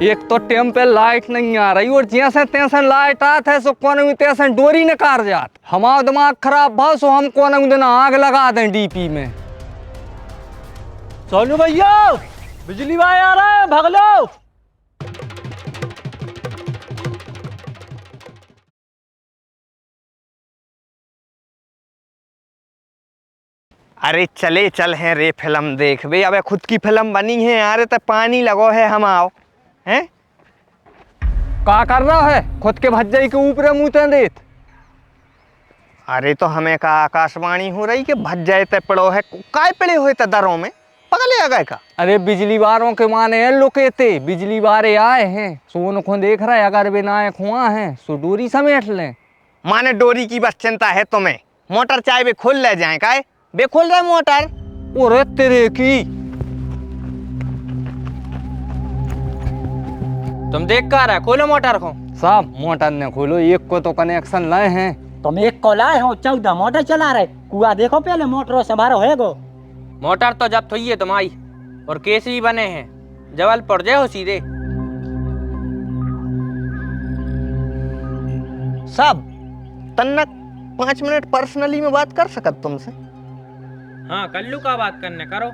एक तो टाइम पे लाइट नहीं आ रही और जैसे तैसे लाइट आत है सो कोने में तैसे डोरी न कार जात। हमारा दिमाग खराब भाव सो हम कोने में दिन आग लगा दें डीपी में। सोनू भैया बिजली भाई आ रहा है, भाग लो। अरे चले चल हैं रे फिल्म देख बे। अबे खुद की फिल्म बनी है यार, तो पानी लगो है हम आओ हैं। का कर रहा है खुद के भज्जाई के ऊपर मुँह देत। अरे तो हमें का आकाशवाणी हो रही कि भज जाए ते पड़ो है काय पड़े हुए ते दरों में पगले आ गए का। अरे बिजली वारों के माने हैं लुकेते बिजली वारे आए हैं सो उनको देख रहा है अगर बिना खुआ है सो डोरी समेट लें। माने डोरी की बस चिंता है तुम्हें, मोटर चाहे बे खोल ले जाए काय बे खोल रहे मोटर। ओरे तेरे की तुम देख कर रहे खोलो मोटर को। साहब मोटर ने खोलो, एक को तो कनेक्शन लाए हैं। तुम एक को लाए हो 14 मोटर चला रहे। कुआ देखो पहले मोटरों से मारो है गो। मोटर तो जब्त हुई है तुम्हारी और केस भी बने हैं, जबलपुर जाओ सीधे। साहब तन्नक 5 मिनट पर्सनली में बात कर सकत तुमसे। हाँ कल्लू का बात करने करो।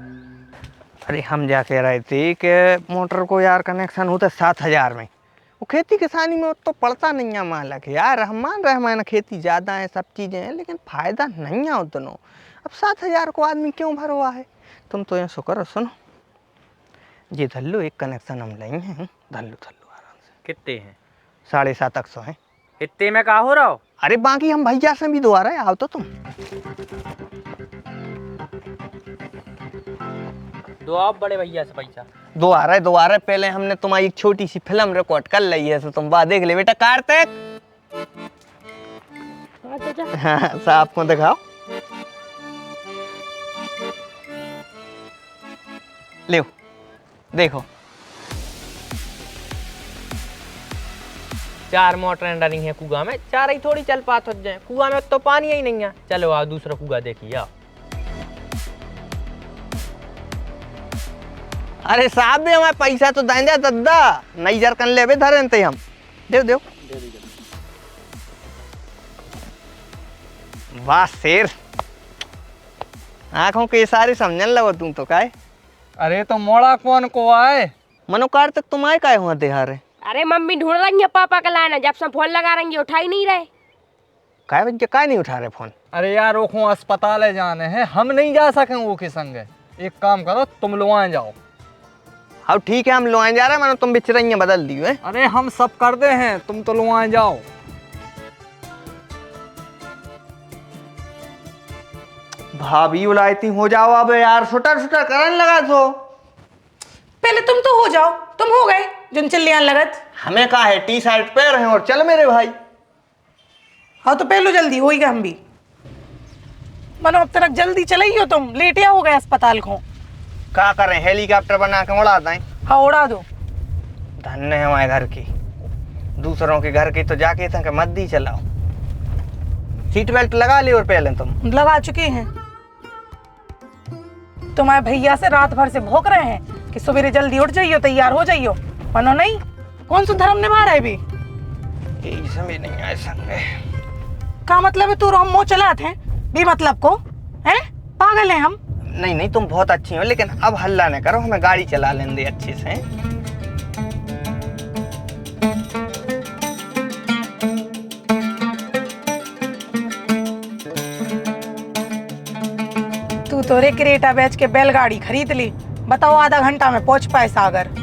अरे हम जा कह रहे थे कि मोटर को यार कनेक्शन होता 7,000 में। वो खेती किसानी में तो पड़ता नहीं है मालक यार। हम मान रहे हमारे खेती ज़्यादा है सब चीज़ें हैं लेकिन फ़ायदा नहीं है उतना। अब 7,000 को आदमी क्यों भर हुआ है। तुम तो यहाँ शुक्र सुनो ये धल्लो एक कनेक्शन हम लेंगे हैं। धल्लो धल्लो आराम से। कितने हैं? 750 है। इतने में का हो रहा हो? अरे बाकी हम भैया से भी दुआ रहे आओ तो तुम। दो आप बड़े भैया से पैसा दो आ रहा है। पहले हमने तुम्हारी एक छोटी सी फिल्म रिकॉर्ड कर ली है तो तुम बात देख ले बेटा। कार्तिक हाँ साहब को दिखाओ। ले देखो 4 मोटर रनिंग है कुआ में, 4 ही थोड़ी चल पात हो जाए। कुआ में तो पानी ही नहीं है। चलो आओ दूसरा कुआ देखिए आओ। अरे साहब भी हमारे पैसा तो देंगे दद्दा नहीं जरकन ले बे धरे थे हम। देव वाह शेर आंखों के इशारे समझने लगो तुम तो काय। अरे तो मोड़ा कौन को आए। मनो कार्तिक तुम आए काय हुआ देहारे। अरे मम्मी ढूंढ रही है पापा का लाना, जब से फोन लगा रही है उठा ही नहीं रहे। काय बच्चे काय नहीं उठा रहे फोन। अरे यार वो अस्पताल जाने हैं, हम नहीं जा सकें वो के संग। एक काम करो तुम लोग जाओ। हाँ ठीक है हम लोआए जा रहे हैं। मानो तुम बिचरइयाँ बदल दी है। अरे हम सब कर दे हैं, तुम तो लोग जाओ। भाभी बुलाती हो जाओ अब यार। सुटर करने लगा तो पहले तुम तो हो जाओ। तुम हो गए जिन चिल्लियां लगत। हमें कहा है टी शर्ट पैर हैं और चल मेरे भाई। हाँ तो पहलो जल्दी हो ही गया हम भी। मनो अब तक जल्दी चले ही हो तुम, लेटिया हो गए अस्पताल को। क्या करें हेलीकॉप्टर बना के उड़ा दें। हाँ उड़ा दो। धन्य है हमारे घर की, दूसरों के घर की तो जाके था कि मद्दी चलाओ। सीट बेल्ट लगा ली और पहले तुम लगा चुके हैं। तुम्हारे भैया से रात भर से भौंक रहे हैं कि सवेरे जल्दी उठ जाइयो तैयार हो जाइयो। मनो नहीं कौन सा धर्म निभा रहे भी। यही समझ नहीं आए संगे। का मतलब है तू रोम मुँह चलाते हैं भी मतलब को हैं। पागल है हम। नहीं तुम बहुत अच्छी हो लेकिन अब हल्ला न करो, हमें गाड़ी चला लेने दे अच्छे से। तू तो रे क्रेटा बेच के बैलगाड़ी खरीद ली। बताओ आधा घंटा में पहुंच पाए सागर।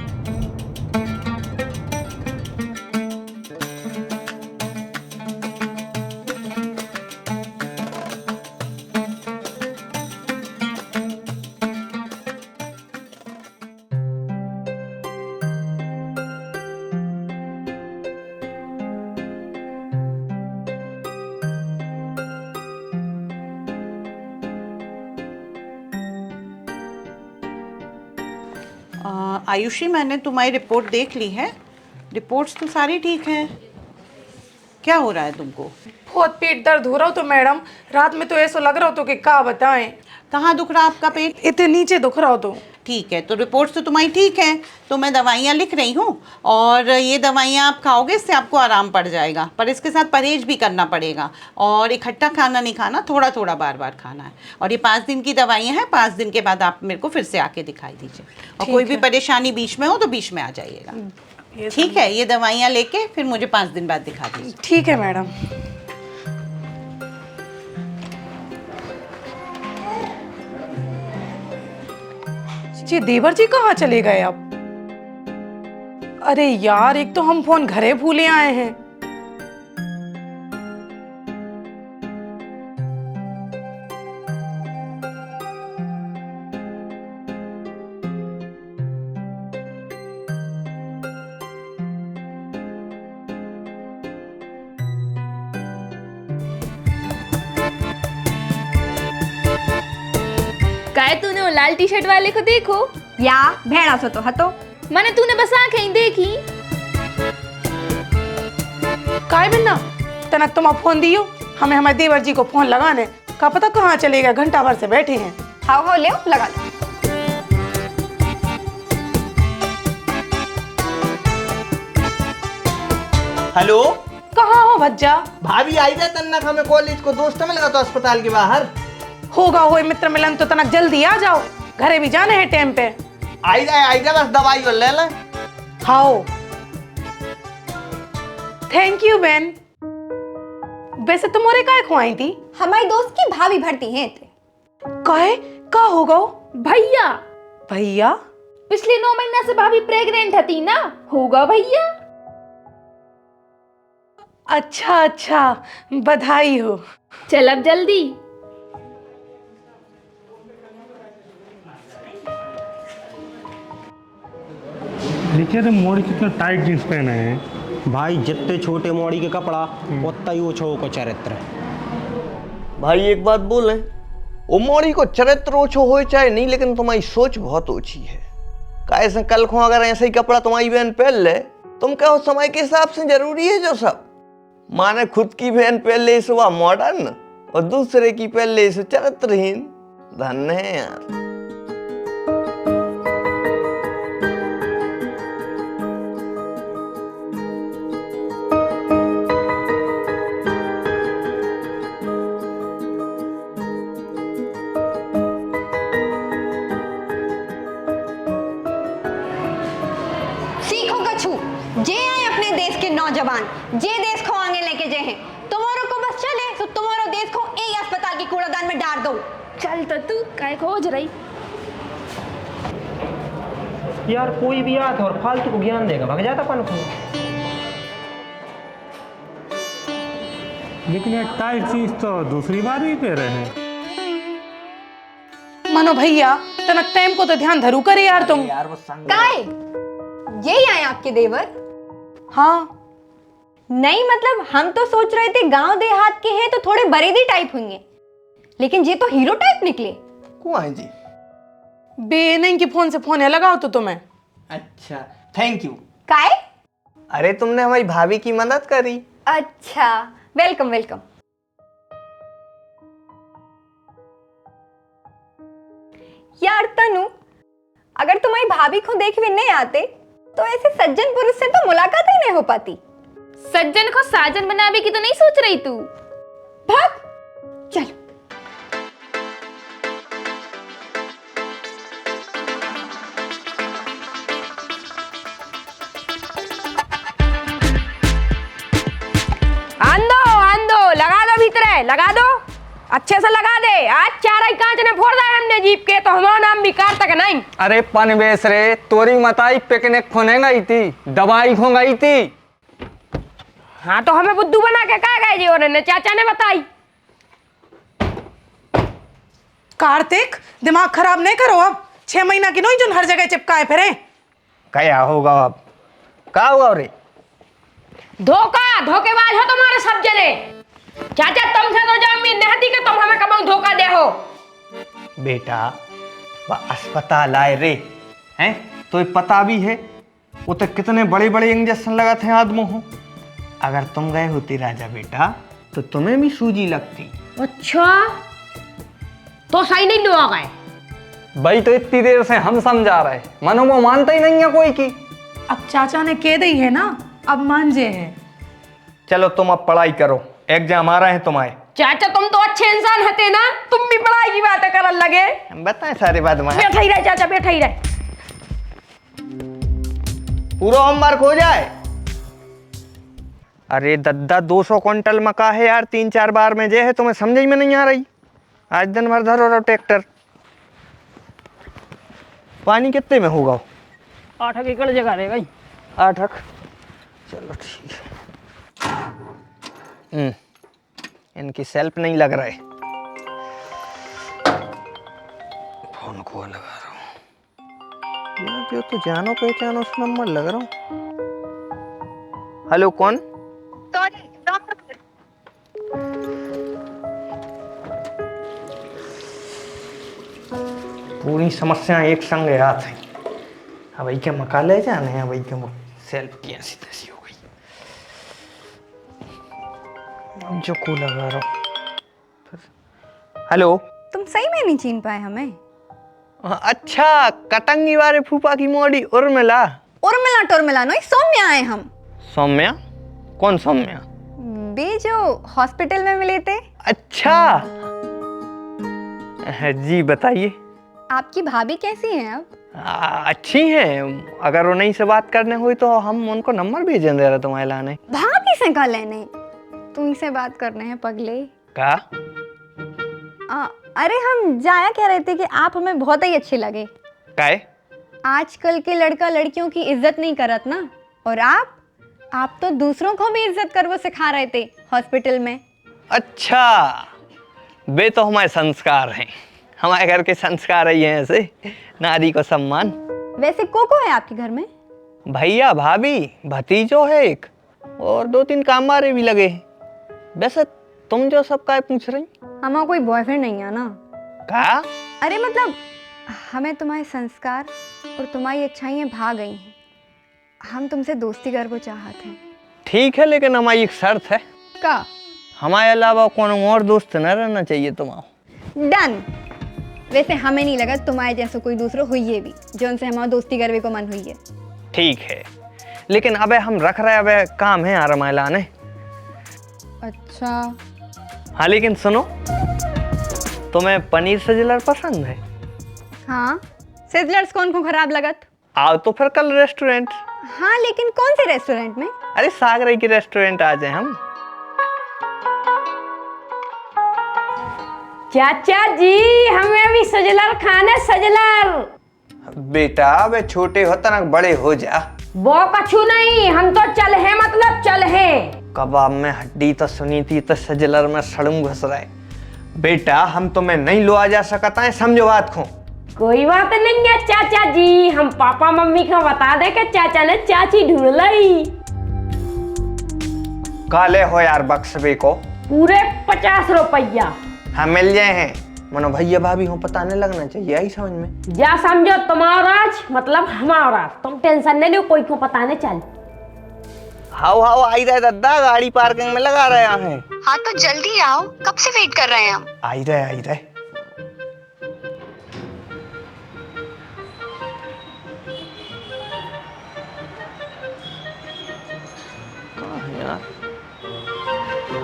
आयुषी मैंने तुम्हारी रिपोर्ट देख ली है। रिपोर्ट्स तो सारी ठीक हैं। क्या हो रहा है तुमको। बहुत पेट दर्द हो रहा हो तो मैडम रात में तो ऐसा लग रहा हो तो कि क्या बताएं। कहाँ दुख रहा आपका पेट। इतने नीचे दुख रहा हो तो ठीक है, तो रिपोर्ट्स तो तुम्हारी ठीक है, तो मैं दवाइयाँ लिख रही हूँ और ये दवाइयाँ आप खाओगे, इससे आपको आराम पड़ जाएगा, पर इसके साथ परहेज भी करना पड़ेगा और इकट्ठा खाना नहीं खाना, थोड़ा थोड़ा बार बार खाना है। और ये 5 दिन की दवाइयाँ हैं, 5 दिन के बाद आप मेरे को फिर से आके दिखाई दीजिए और कोई भी परेशानी बीच में हो तो बीच में आ जाइएगा, ठीक है? ये दवाइयाँ लेके फिर मुझे 5 दिन बाद दिखा दीजिए। ठीक है मैडम। ये देवर जी कहाँ चले गए अब? अरे यार, एक तो हम फोन घरे भूले आए हैं। काय तूने वो लाल टी शर्ट वाले को देखो या भेड़ा सो तो हतो मैंने तूने बस आंखें ही देखी काय बिन्ना तनक तुम फोन दियो हमें, हमारे देवर जी को फोन लगाने का, पता कहाँ चले गए, घंटा भर से बैठे हैं। हाओ ले लगा दो। हेलो, कहाँ हो भज्जा? भाभी आई जाए तन्नक, हमें कॉलेज को दोस्त में लगा तो अस्पताल के बाहर होगा हो मित्र मिलन, तो तनक जल्दी आ जाओ, घरे भी जाने हैं टाइम पे। आई जाए बस दवाई और ले ले। हाओ, थैंक यू बेन। वैसे तुम्हारे काय को आई थी? हमारी दोस्त की भाभी भर्ती हैं थे। काहे का होगा? भैया भैया पिछले 9 महीना से भाभी प्रेग्नेंट थी ना, होगा भैया। अच्छा अच्छा, बधाई हो। चल अब जल्दी। देखिए तो मोड़ी कितना टाइट जींस पहने हैं भाई, जितने छोटे मोड़ी के कपड़ा उतना ही ओछो को चरित्र। भाई एक बात बोले, वो मोड़ी को चरित्र ओछो हो चाहे नहीं, लेकिन तुम्हारी सोच बहुत ओछी है। कैसे कल को अगर ऐसा ही कपड़ा तुम्हारी बहन पहन ले, तुम कहो समय के हिसाब से जरूरी है जो सब। माने खुद की बहन पहन ले सुबह मॉडर्न और दूसरे की पहन ले सो चरित्रहीन। धन्य है यार। जे आए अपने देश के नौजवान, जे देश को आगे लेके जे हैं, तुम्हारों को बस चले तो तुम्हारो देश को एक अस्पताल की कूड़ादान में डाल दो। चल तो तू काय खोज रही? यार कोई भी आता और फालतू को ज्ञान देगा, भाग जाता अपन को। लेकिन ये टाइट जींस तो दूसरी बार ही पहन रहे हैं। मनो भैया, तनक टाइम को तो ध्यान धरू करे यार तुम। काय यही आए आपके देवर? हाँ नहीं, मतलब हम तो सोच रहे थे गांव देहात के हैं तो थोड़े बरेदी टाइप होंगे, लेकिन ये तो हीरो टाइप निकले। कौन है जी? बे नहीं कि फोन से फोन है लगाओ तो तुम्हें। अच्छा, थैंक यू। काय? अरे तुमने हमारी भाभी की मदद करी। अच्छा, वेलकम वेलकम। यार तनु, अगर तुम्हारी भाभी को देखने नहीं आते तो ऐसे सज्जन पुरुष से तो मुलाकात ही नहीं हो पाती। सज्जन को साजन बनावे की तो नहीं सोच रही तू? भाग चल। आंदो लगा दो, भीतर लगा दो, अच्छे से लगा दे। आज 4 कांच ने फोड़ दिया हमने जीप के, तो हमारा नाम भी कार तक नहीं। अरे पनवेश रे, तोरी मताई पिकनिक खोने गई थी, दवाई खो गई थी। हाँ तो हमें बुद्धू बना के कहा गए जी, और चाचा ने बताई। कार्तिक, दिमाग खराब नहीं करो अब। 6 महीना की नहीं जो हर जगह चिपकाए फिरे। क्या होगा अब? क्या हुआ रे? धोखेबाज हो तुम्हारे सब जने। चाचा तुमसे तो जमीन नहीं कि तुम हमें कब धोखा दे हो। बेटा अस्पताल आए रे हैं, तो पता भी है वो तो कितने बड़े बड़े इंजेक्शन लगाते हैं आदमों को। अगर तुम गए होती राजा बेटा तो तुम्हें भी सूजी लगती। अच्छा तो सही नहीं लो गए? भाई तो इतनी देर से हम समझा रहे, मनो वो मानता ही नहीं है कोई की। अब चाचा ने कह दी है ना, अब मान जे है। चलो तुम अब पढ़ाई करो, एग्जाम आ रहे हैं तुम्हारे। चाचा तुम तो अच्छे इंसान हते ना, तुम भी पढ़ाई की बातें करने लगे। बताएं सारी बात में। बैठा ही रहे चाचा, बैठा ही रहे। पूरा होमवर्क हो जाए। अरे दद्दा 200 क्विंटल मका है यार, 3-4 बार में जे है, तुम्हें समझ में नहीं आ रही। आज दिन भर धरो रहो ट्रैक्टर। पानी कितने में होगा? 8 एकड़ जगह रे भाई। 8 चलो ठीक है। इनकी सेल्फ नहीं लग रहा है। फोन को लगा रहा हूँ यार, जो तो जानो पहचानो उस नंबर लग रहा हूँ। हेलो कौन? पूरी समस्या एक संग याद है। अब भाई क्या मका ले जाने हैं, भाई क्या सेल्फ की ऐसी तैसी हो गई। अब जो को लगा रहा हूँ। हेलो, तुम सही में नहीं चिन पाए हमें? अच्छा, कटंगी वाले फूफा की मोड़ी उर्मिला। उर्मिला टुर्मिला नहीं, सौम्या आए हम। सौम्या? कौन सौम्या? बे जो हॉस्पिटल में मिले थे। अच्छा जी बताइए। आपकी भाभी कैसी हैं अब? अच्छी हैं। अगर उन्हीं से बात करने हुई तो हम उनको नंबर भेजें दे रहे तुम्हारे लाने। भाभी से का लेने, तुम से बात करने हैं पगले। का? अरे हम जाया कह रहे थे कि आप हमें बहुत ही अच्छे लगे। काहे? आजकल के लड़का लड़कियों की इज्जत नहीं करत ना, और आप तो दूसरों को भी इज्जत करवो सिखा रहे थे हॉस्पिटल में। अच्छा, वे तो हमारे संस्कार हैं। हमारे घर के संस्कार ही हैं ऐसे, नारी को सम्मान। वैसे को है आपके घर में? भैया, भाभी, भतीजो है एक, और 2-3 कामवारे भी लगे हैं। वैसे तुम जो सब का पूछ रही? हमारा कोई बॉयफ्रेंड नहीं है ना। का? अरे मतलब हमें तुम्हारे संस्कार और तुम्हारी अच्छाइयाँ भा गई हैं। हम तुमसे दोस्ती कर वो चाहते हैं। ठीक है, लेकिन हमारी एक शर्त है। का? हमारे अलावा कौन और दोस्त न रहना चाहिए तुम्हारा। डन। वैसे हमें नहीं लगा तुम्हारे जैसे कोई दूसरा हुई है भी जो उनसे हमारा दोस्ती करने को मन हुई है। ठीक है, लेकिन अबे हम रख रहे अबे काम है यार हमारे लाने। अच्छा। हाँ, लेकिन सुनो, तुम्हें पनीर सिजलर पसंद है? हाँ, सिजलर्स कौन को खराब लगत? आओ तो फिर कल रेस्टोरेंट। हाँ, लेकिन कौन से रेस्टोरेंट में? अरे सागरे की रेस्टोरेंट आ जाए हम। चाचा जी हमें अभी सजलर खाना, सजलर। बेटा वे छोटे हो तनक बड़े हो जा। वो कछु नहीं, हम तो चल है, मतलब चल है। कबाब में हड्डी तो सुनी थी तो सजलर में सड़ूं घुस रहा है। बेटा हम तुम्हें नहीं लो आ जा सकता है, समझो बात को। कोई बात नहीं है चाचा जी, हम पापा मम्मी को बता दे कि चाचा ने चाची ढूंढ लाई। काले हो यार बक्सबे को। पूरे 50 रुपया। हाँ मिल जाए हैं। मनो भैया भाभी हो पता नहीं लगना चाहिए, आई समझ में। जा समझो, तुम्हारा मतलब हमारा, तुम टेंशन नहीं लो, कोई को पता नहीं चल। हाउ हाउ आई रहे दद्दा, गाड़ी पार्किंग में लगा रहे हैं। हाँ तो जल्दी आओ, कब से वेट कर रहे हैं हम। आई रहे। कहाँ है यार?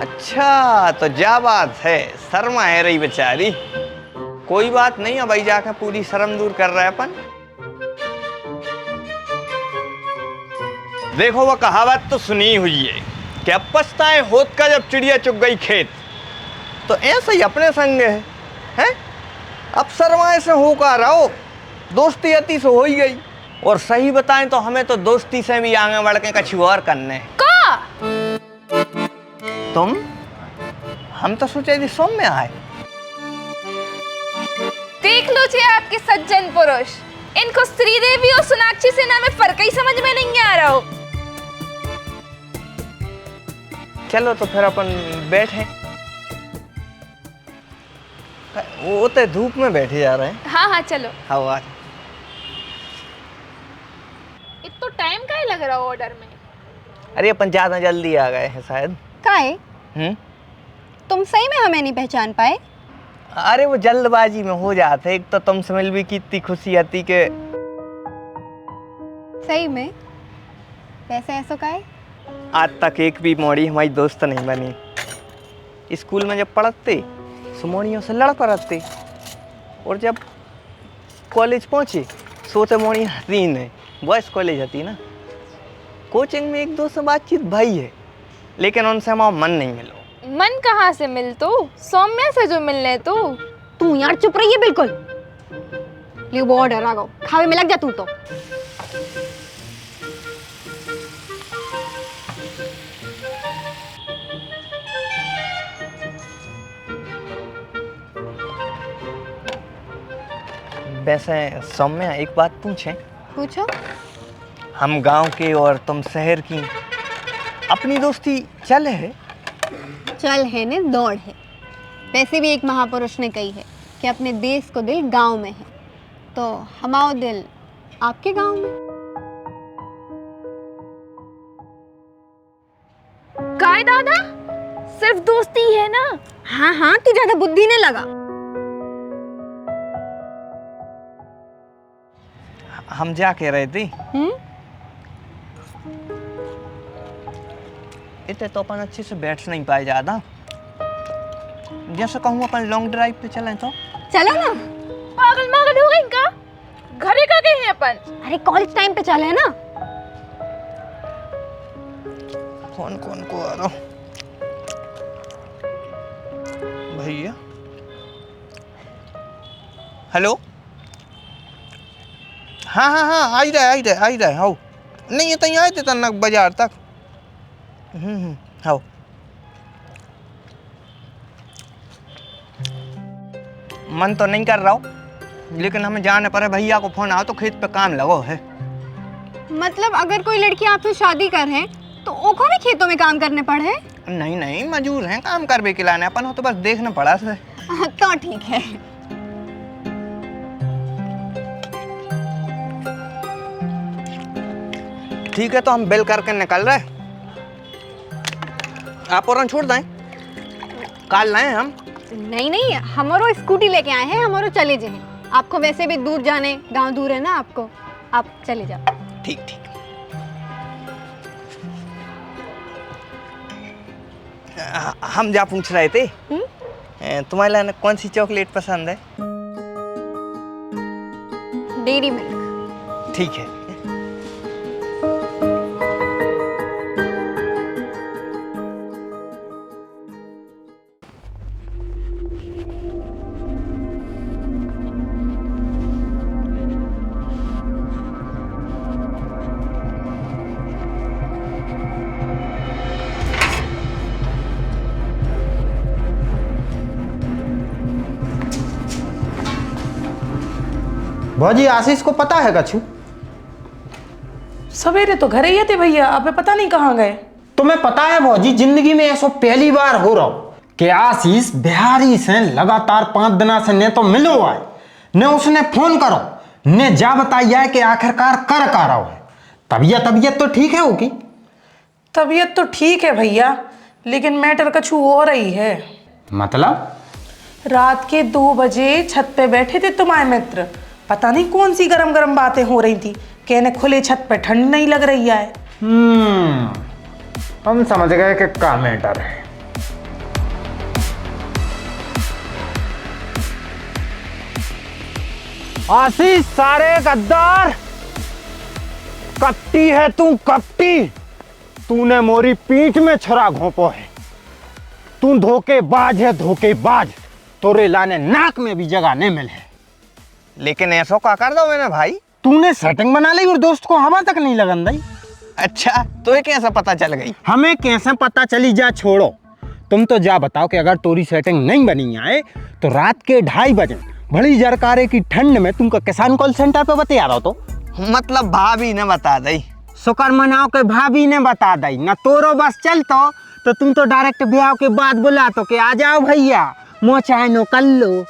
अच्छा तो क्या बात है, शर्मा है रही बेचारी। कोई बात नहीं, अब भाई जाकर पूरी शर्म दूर कर रहे अपन। देखो वो कहावत तो सुनी हुई है कि अब पछताए होत का जब चिड़िया चुग गई खेत। तो ऐसा ही अपने संग है? अब शर्माए से होकर रहो, दोस्ती अति से हो ही गई। और सही बताएं तो हमें तो दोस्ती से भी आगे बढ़ के कुछ और करने का? तुम? हम तो सोचे थी सौम्या है। देख लो जी आपके सज्जन पुरुष, इनको श्रीदेवी और सोनाक्षी सिन्हा में फर्क ही समझ में नहीं आ रहा हो। चलो तो फिर अपन बैठे। वो तो धूप में बैठे जा रहे हैं। हाँ चलो। हवा इतना टाइम का ही लग रहा ऑर्डर में। अरे अपन ज्यादा जल्दी आ गए हैं शायद। काहे? तुम सही में हमें नहीं पहचान पाए? अरे वो जल्दबाजी में हो जाते, एक तो तुमसे मिल भी की इतनी खुशी आती के। सही में? वैसे ऐसा का है? आज तक एक भी मोड़ी हमारी दोस्त नहीं बनी। स्कूल में जब पढ़ते मोड़ियों से लड़ पड़ते, और जब कॉलेज पहुंचे सोते मोड़ी हती नहीं। बॉयज़ कॉलेज हती ना, कोचिंग में एक दो से बातचीत भाई है, लेकिन उनसे हमारा मन नहीं मिलो। मन कहाँ से मिल तू? सौम्या से जो मिलने तू यार चुप रही है बिल्कुल। ले वो ऑर्डर आ गो, खावे में लग जा तू तो। वैसे सौम्या एक बात पूछें? पूछो। हम गांव के और तुम शहर की, अपनी दोस्ती चल है? चल है ने दौड़ है। वैसे भी एक महापुरुष ने कही है कि अपने देश को दिल गांव में है, तो हमारा दिल आपके गांव में। काय दादा, सिर्फ दोस्ती है ना? हाँ हाँ, तू ज्यादा बुद्धि ने लगा। हम क्या कह रहे थे? इतने तो अपन अच्छे से बैठ नहीं पाए ज्यादा। जैसे कहूँ अपन लॉन्ग ड्राइव पे चलें तो? चलो ना। पागल मागल हो गई का? घरे का गए हैं अपन? अरे कॉलेज टाइम पे चले ना। कौन कौन को आ रहा भैया? हेलो, हाँ हाँ हाँ, आई रहे हाउ। नहीं ये तो आए थे तनक बाजार तक। हाउ मन तो नहीं कर रहा हो, लेकिन हमें जाने पर है। भैया को फोन आओ तो खेत पे काम लगो है। मतलब अगर कोई लड़की आपसे शादी कर है तो ओको भी खेतों में काम करने पड़े? नहीं नहीं, मजूर हैं काम कर बे खिलाने, अपन हो तो बस देखना पड़ा से। तो ठीक है। ठीक है, तो हम बिल करके निकल रहे। आप और छोड़ दें, कल लाए हम। नहीं नहीं, हमारो स्कूटी लेके आए हैं, हमारो चले जाए। आपको वैसे भी दूर जाने, गांव दूर है ना आपको, आप चले जाओ। ठीक ठीक। हम जा पूछ रहे थे तुम्हारे लिए कौन सी चॉकलेट पसंद है? Dairy milk. ठीक है। भौजी आशीष को पता है कछु? सवेरे तो घर ही थे भैया, अब पता नहीं कहाँ गए। तुम्हें पता है भौजी, जिंदगी में ऐसा पहली बार हो रहा कि आशीष बिहारी से लगातार 5 दिना से ने तो मिलो आए, ने उसने फोन करो, ने जा बताया कि आखिरकार कर रहा है। तबीयत तो ठीक है होगी? तबीयत तो ठीक है भैया, लेकिन मैटर कछु हो रही है। मतलब? रात के 2 बजे छत पे बैठे थे तुम्हारे मित्र, पता नहीं कौन सी गरम गरम बातें हो रही थी। कहने खुले छत पे ठंड नहीं लग रही है। हम समझ गए कि क्या मैटर है। आशीष सारे गद्दार, कपटी है तू, कपटी। तूने मोरी पीठ में छुरा घोंपो है। तू धोखेबाज है, धोखेबाज। तोरे लाने नाक में भी जगह नहीं मिले। लेकिन ऐसा क्या कर दो मैंने भाई? तूने सेटिंग बना ली और दोस्त को हवा तक नहीं लगन दी। अच्छा, तो ये कैसे पता चल गई? हमें कैसे पता चली, जा छोड़ो। तुम तो जा बताओ कि अगर तोरी सेटिंग नहीं बनी आए तो रात के 2:30 बजे बड़ी जरकारे की ठंड में तुमको किसान कॉल सेंटर पे बता रहा हो। तो मतलब भाभी ने बता दी? शुक्र मनाओ के भाभी ने बता दी ना। तोरो बस चलतो तो तुम तो डायरेक्ट ब्याह के बाद बुला तो कि आ जाओ भैया, मो चाहे नो कर लो।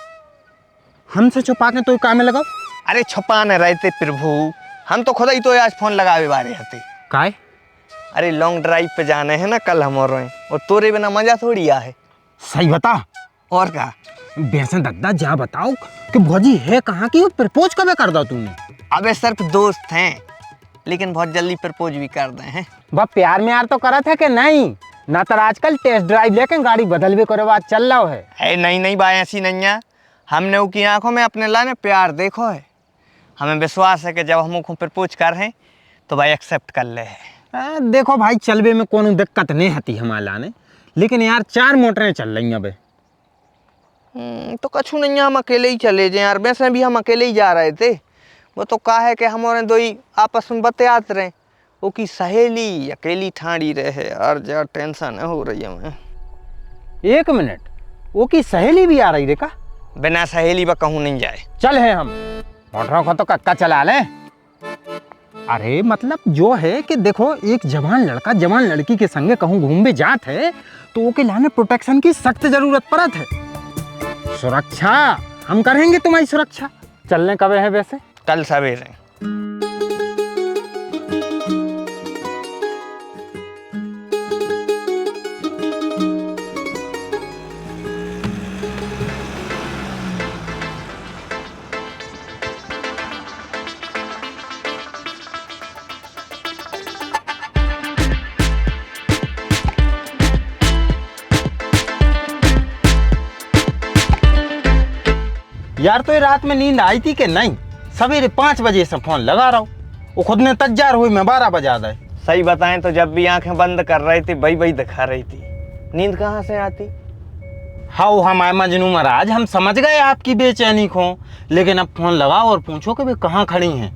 हमसे छुपा के तो काम लगाओ। अरे छुपाने रहते प्रभु, हम तो खुद ही तो आज फोन लगावे बारे हते। काय? अरे लॉन्ग ड्राइव पे जाने हैं ना कल हम, और तोरे बिना मजा थोड़ी आ है। सही बता। और क्या, वैसे दद्दा जा बताओ कि भौजी है कहाँ की, प्रपोज कब कर दो तुमने? अबे सिर्फ दोस्त हैं, लेकिन बहुत जल्दी प्रपोज भी कर दे हैं। वह प्यार में यार तो करा था कि नहीं? ना तो आजकल टेस्ट ड्राइव लेके गाड़ी बदल भी करे बात चल रहा है। नहीं नहीं भाई, ऐसी नहीं है। हमने उसकी आंखों में अपने लाने प्यार देखो है। हमें विश्वास है कि जब हम उसको प्रपोज कर रहे हैं तो भाई एक्सेप्ट कर ले है। देखो भाई, चलबे में कोनो दिक्कत नहीं आती हमारे लाने, लेकिन यार 4 मोटरें चल रही हैं अबे। तो कछु नहीं, हम अकेले ही चले जाए यार। वैसे भी हम अकेले ही जा रहे थे। वो तो कहा है कि हमारे दो ही आपस में बतियात रहे। वो की सहेली अकेली ठाड़ी रहे यार, जरा टेंशन हो रही है हमें। 1 मिनट, वो की सहेली भी आ रही रे का? बिना सहेली व कहूँ नहीं जाए। चल है हम मोटरों को तो कक्का चला ले। अरे मतलब जो है कि देखो, एक जवान लड़का जवान लड़की के संगे कहूँ घूमने जात है तो वो के लाने प्रोटेक्शन की सख्त जरूरत पड़त है। सुरक्षा हम करेंगे, तुम्हारी सुरक्षा। चलने कब है वैसे? कल सवेरे। यार तो ये रात में नींद आई थी कि नहीं? सवेरे 5 बजे से फोन लगा रहा हूँ, वो खुद ने तैयार हुई, मैं 12 बजा दे। सही बताएं तो जब भी आंखें बंद कर रही थी वही वही दिखा रही थी। नींद कहाँ से आती? हाँ हमारे मजनू महाराज, हम समझ गए आपकी बेचैनी को, लेकिन अब फोन लगाओ और पूछो कि वे कहाँ खड़ी हैं।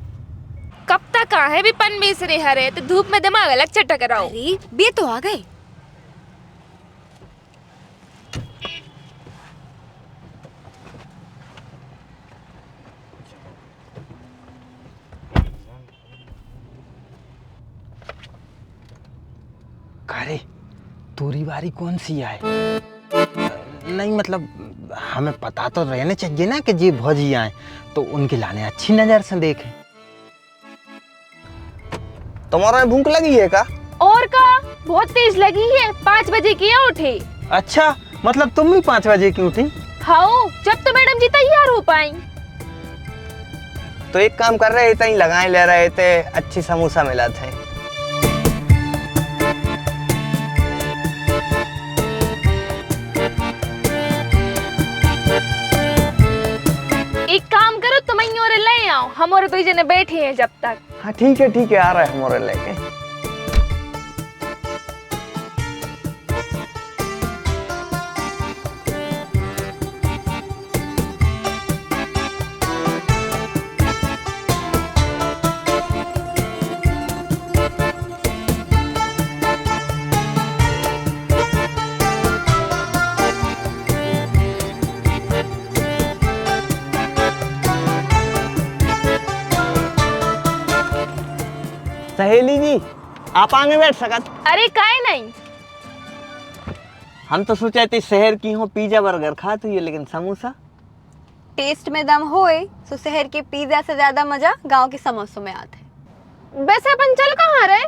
कब तक है भी पन बेच रहे हरे, तो धूप में दिमाग अलग चटक रहा हो। बे तो आ गए। अरे तूरी बारी कौन सी आए? नहीं मतलब हमें पता तो रहने चाहिए ना कि जी भौजी आए तो उनके लाने अच्छी नजर से देखें। तुम्हारा भूख लगी है का? और का बहुत तेज लगी है, 5 बजे किया उठे। अच्छा, मतलब तुम भी 5 बजे क्यों उठी? हाँ, जब तो मैडम जी तैयार हो पाई। तो एक काम कर रहे थे, लगाए ले रहे थे, अच्छी समोसा मिला थे। एक काम करो, तुम और ले आओ, हम और 2 जने बैठे हैं जब तक। हाँ ठीक है, आ रहा है हमारे लेके। सहेली जी, आप आगे बैठ सकत? अरे काहे नहीं, हम तो सोचे थे शहर की हो पिज्जा बर्गर खाते हुए, लेकिन समोसा। टेस्ट में दम होए तो शहर के पिज्जा से ज्यादा मजा गांव के समोसों में आता है। वैसे अपन चल कहाँ रहे?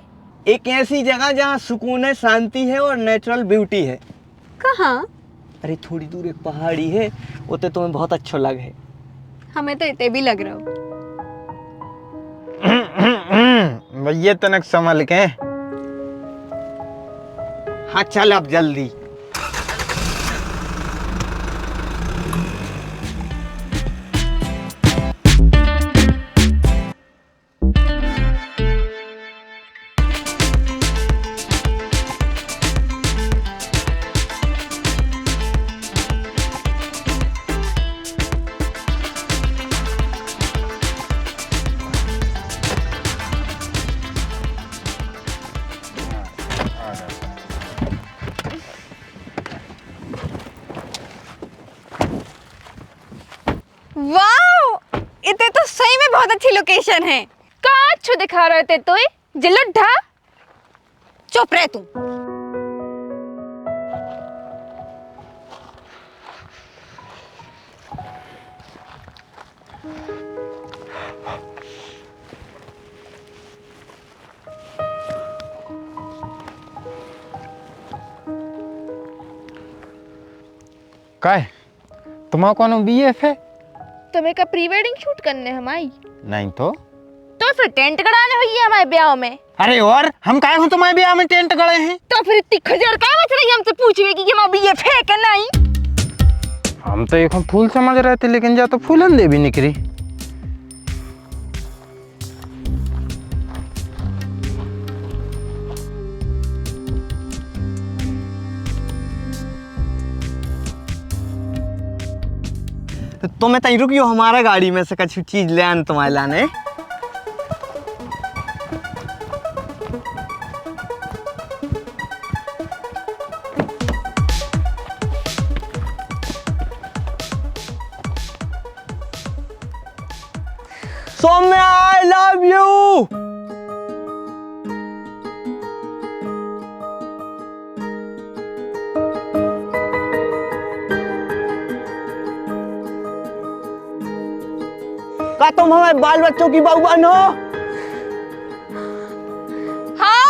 एक ऐसी जगह जहाँ सुकून है, शांति है और नेचुरल ब्यूटी है। कहाँ? अरे थोड़ी दूर एक पहाड़ी है, उते तुम्हें बहुत अच्छा लगे। हमें तो इतने भी लग रहा हो। भैया तनक संभल के। हाँ चल अब जल्दी। वाह, इतने तो सही में बहुत अच्छी लोकेशन है। का अच्छो दिखा रहे थे तो जिल्लुड्ढा। चुप रह तू। काय तुम्हारा कौन BF है? तुम्हें का प्री वेडिंग शूट करने हमारी? नहीं तो फिर टेंट गड़ाने हुई है हमारे ब्याह में। अरे और हम काहे हो तुम्हारे ब्याह में टेंट गड़े हैं? तो फिर इतनी खजर काहे मच रही हमसे पूछवे कि हमारा BF है कि नहीं? हम तो एक फूल समझ रहे थे, लेकिन जा तो फूलन दे भी निकली। तो मैं तई रुकियो, हमारा गाड़ी में से कुछ चीज ले आने तुम्हारे लाने। Saumya I love you. क्या तुम हमारे बाल बच्चों की बहू बहन हो? हाँ।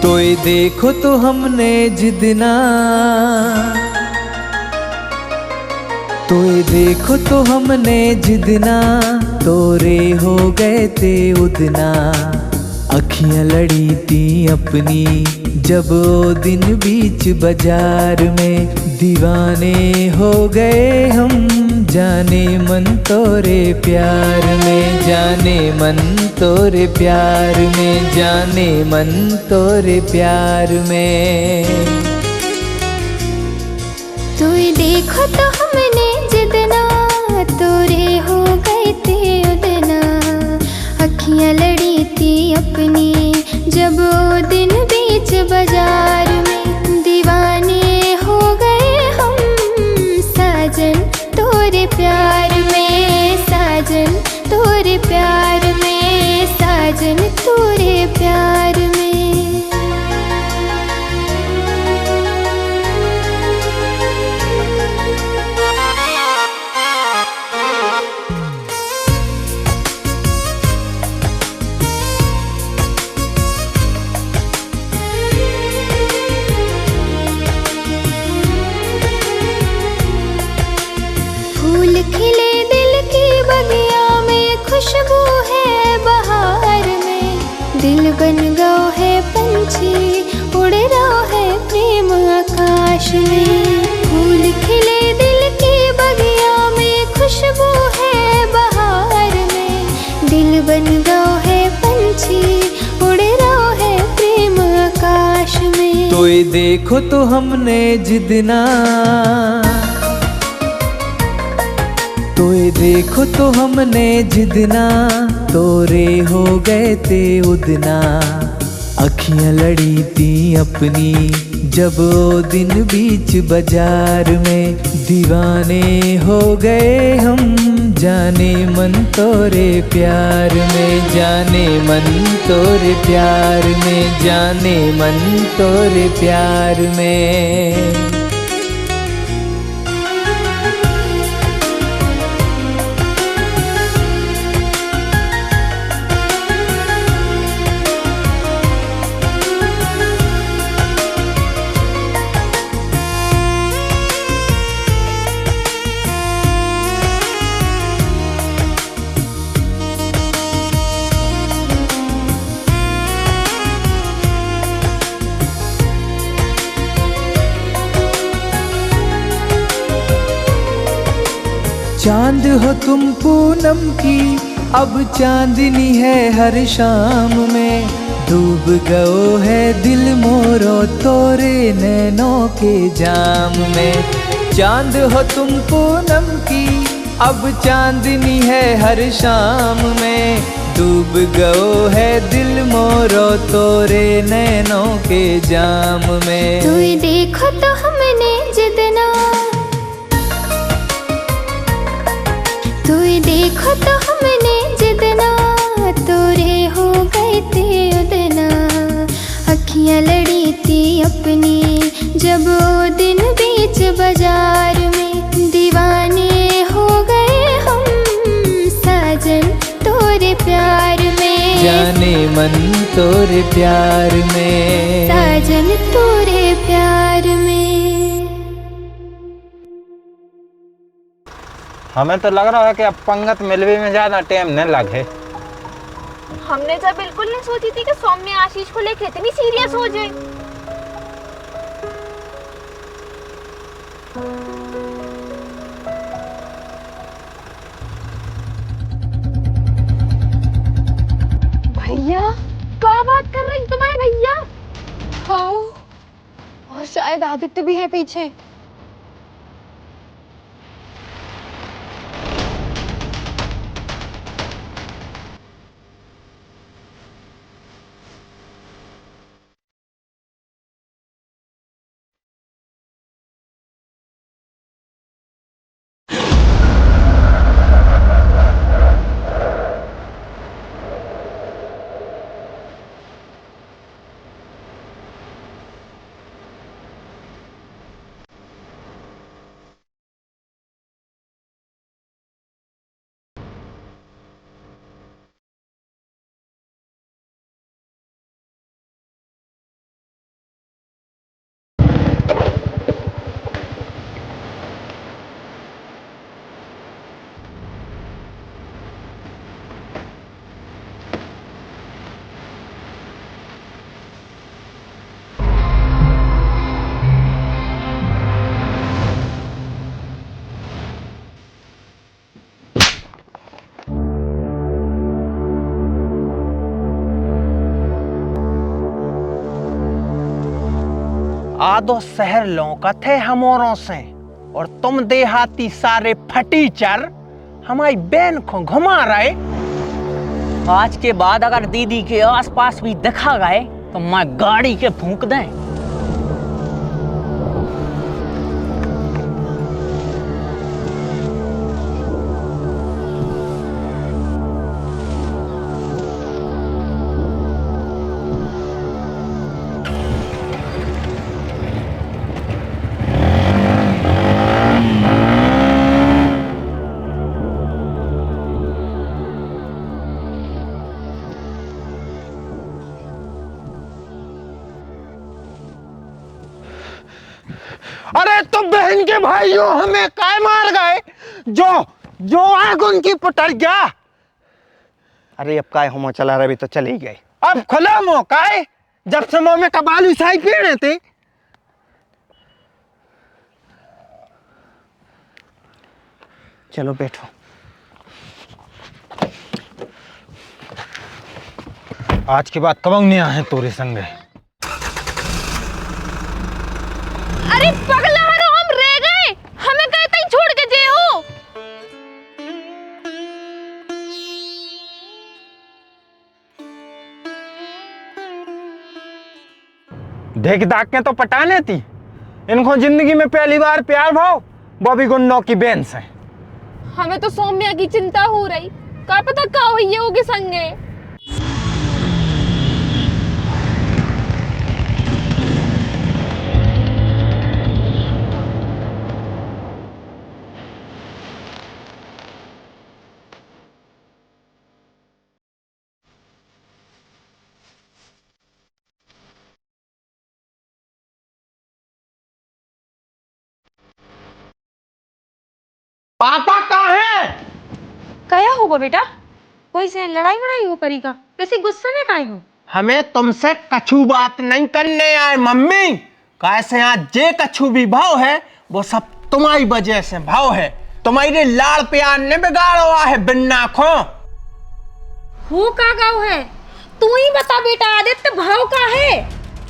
तोय देखो तो हमने जिदना, तोय देखो तो हमने जिदना, तोरे हो गए थे उदना। अखियां लड़ी थी अपनी जब वो दिन बीच बाजार में, दीवाने हो गए हम जाने मन तोरे प्यार में, जाने मन तोरे प्यार में, जाने मन तोरे प्यार में। तू देखो तो हमने जिदना, तोरे हो गए थे उदना। अखियां लड़ी थी अपनी जब वो दिन बीच बाजार में, दीवाने हो गए हम साजन तोरे प्यार में, साजन तोरे प्यार में, साजन तोरे प्यार में। फूल खिले दिल की बगिया में, खुशबू है बहार में। दिल बन गया है पंछी, उड़ रहा है प्रेम आकाश में। फूल खिले दिल की बगिया में, खुशबू है बहार में। दिल बन गया है पंछी, उड़ रहा है प्रेम आकाश में। तोय देखो तो हमने जिदना, तोय देखो तो हमने जिदना, तोरे हो गए थे उदना। अखियां लड़ी थी अपनी जब वो दिन बीच बाजार में, दीवाने हो गए हम जाने मन तोरे प्यार में, जाने मन तोरे प्यार में, जाने मन तोरे प्यार में। चांद हो तुम पूनम की, अब चांदनी है हर शाम में। डूब गयो है दिल मोरो तोरे नैनों के जाम में। चांद हो तुम पूनम की, अब चांदनी है हर शाम में। डूब गयो है दिल मोरो तोरे नैनों के जाम में। तू देखो तो हमने जितना, तू देखो तो हमने जितना, तोरे हो गए थे उदना। अखियां लड़ी थी अपनी जब वो दिन बीच बाजार में। दीवाने हो गए हम साजन तोरे प्यार में। जाने मन तोरे प्यार में, साजन तोरे प्यार में। हमें तो लग रहा है कि अब पंगत मिलवे में ज्यादा टाइम न लगे। हमने जब बिल्कुल नहीं सोची थी कि सौम्य आशीष को लेकर इतनी सीरियस हो जाए। भैया क्या बात कर रही तुम्हारे भैया? हाँ, और शायद आदित्य भी है पीछे। आधो शहर लौकत है हमोरों से, और तुम देहाती सारे फटीचर हमारी बहन को घुमा रहे। आज के बाद अगर दीदी के आसपास भी दिखा गए तो मैं गाड़ी के फूंक दें। अरे तो बहन के भाइयों हमें काय मार गए? जो आग उनकी पुटर गया। अरे अब काय होमो चला रहे, तो चले ही गए। अब खुला मौका है, जब से मुंह में कबालू साई पीने थे। चलो बैठो। आज के बाद कब नहीं आए तोरे संग। अरे पगला हरो, हम रह गए, हमें कहते ही छोड़ के जे हो। देख दाग के तो पटाने थी। इनको जिंदगी में पहली बार प्यार भाव, वो भी गुंडों की बहन से। हमें तो सौम्या की चिंता हो रही, क्या पता क्या हुई है होगे संगे। पापा कहाँ है? क्या होगा बेटा? कोई से लड़ाई वड़ाई हो करी का? कैसे गुस्से में काहे हो? हमें तुमसे कछु बात नहीं करने आए मम्मी। कैसे आज जे कछु भी भाव है वो सब तुम्हारी वजह से भाव है। तुम्हारे लाड़ प्यार ने बिगाड़ा हुआ है बिन्ना खो। हो का गाँव है, तू ही बता बेटा आदित्य भाव का है।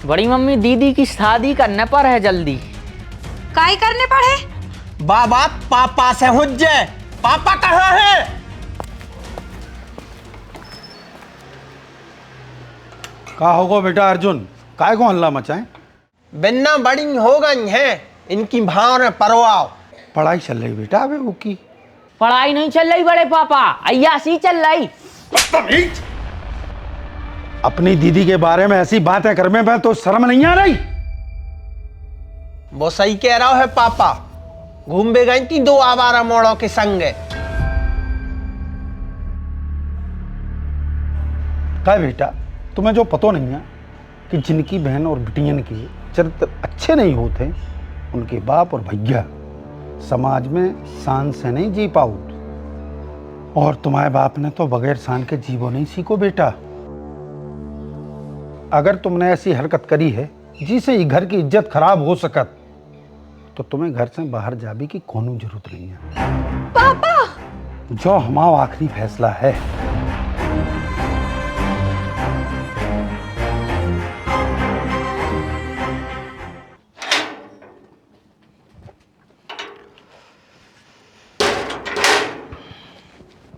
बड़ी मम्मी दीदी की शादी करने पर है जल्दी। काई करने पड़े? बाबा पापा से हुज्जे, पापा कहाँ है? का होगा बेटा अर्जुन, काय को हल्ला मचाए? बिन्ना बड़ी हो गई है, इनकी भाव में परवाह। पढ़ाई चल रही बेटा अबे वो की। पढ़ाई नहीं चल रही बड़े पापा, अय्यासी चल रही। अपनी दीदी के बारे में ऐसी बातें कर में तो शर्म नहीं आ रही? वो सही कह रहा है पापा, घूम भी गई थी 2 आवारा मोड़ों के संग। क्या बेटा तुम्हें जो पतो नहीं है कि जिनकी बहन और बिटियन के चरित्र अच्छे नहीं होते उनके बाप और भैया समाज में शान से नहीं जी पाओ। और तुम्हारे बाप ने तो बगैर शान के जीवो नहीं सीखो बेटा। अगर तुमने ऐसी हरकत करी है जिससे ये घर की इज्जत खराब हो सकत तो तुम्हें घर से बाहर जाने की कोनो जरूरत नहीं है। पापा जो हमारा आखिरी फैसला है।